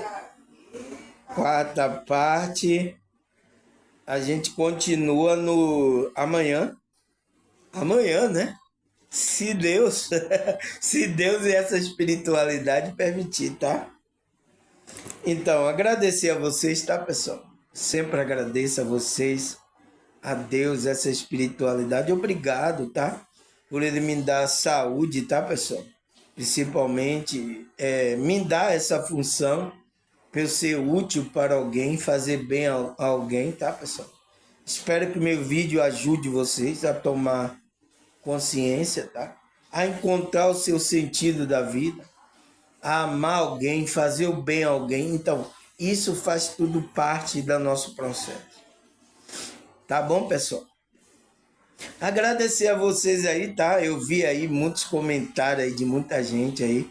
Speaker 1: Quarta parte. A gente continua no amanhã. Amanhã, né? Se Deus, se Deus e essa espiritualidade permitir, tá? Então, agradecer a vocês, tá, pessoal? Sempre agradeço a vocês, a Deus, essa espiritualidade. Obrigado, tá? Por ele me dar saúde, tá, pessoal? Principalmente, me dar essa função para eu ser útil para alguém, fazer bem a alguém, tá, pessoal? Espero que o meu vídeo ajude vocês a tomar consciência, tá? A encontrar o seu sentido da vida, a amar alguém, fazer o bem a alguém. Então, isso faz tudo parte do nosso processo. Tá bom, pessoal? Agradecer a vocês aí, tá? Eu vi aí muitos comentários aí de muita gente aí.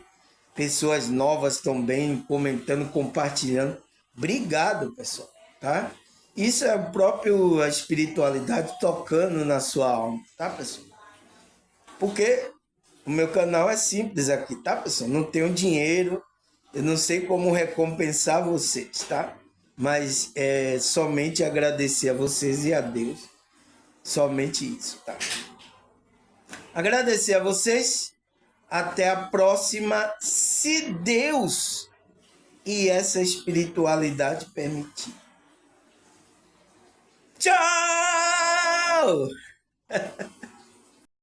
Speaker 1: Pessoas novas também comentando, compartilhando. Obrigado, pessoal, tá? Isso é a própria espiritualidade tocando na sua alma, tá, pessoal? Porque O meu canal é simples aqui, tá, pessoal? Não tenho dinheiro, eu não sei como recompensar vocês, tá? Mas é somente agradecer a vocês e a Deus. Somente isso, tá? Agradecer a vocês. Até a próxima, se Deus e essa espiritualidade permitir. Tchau!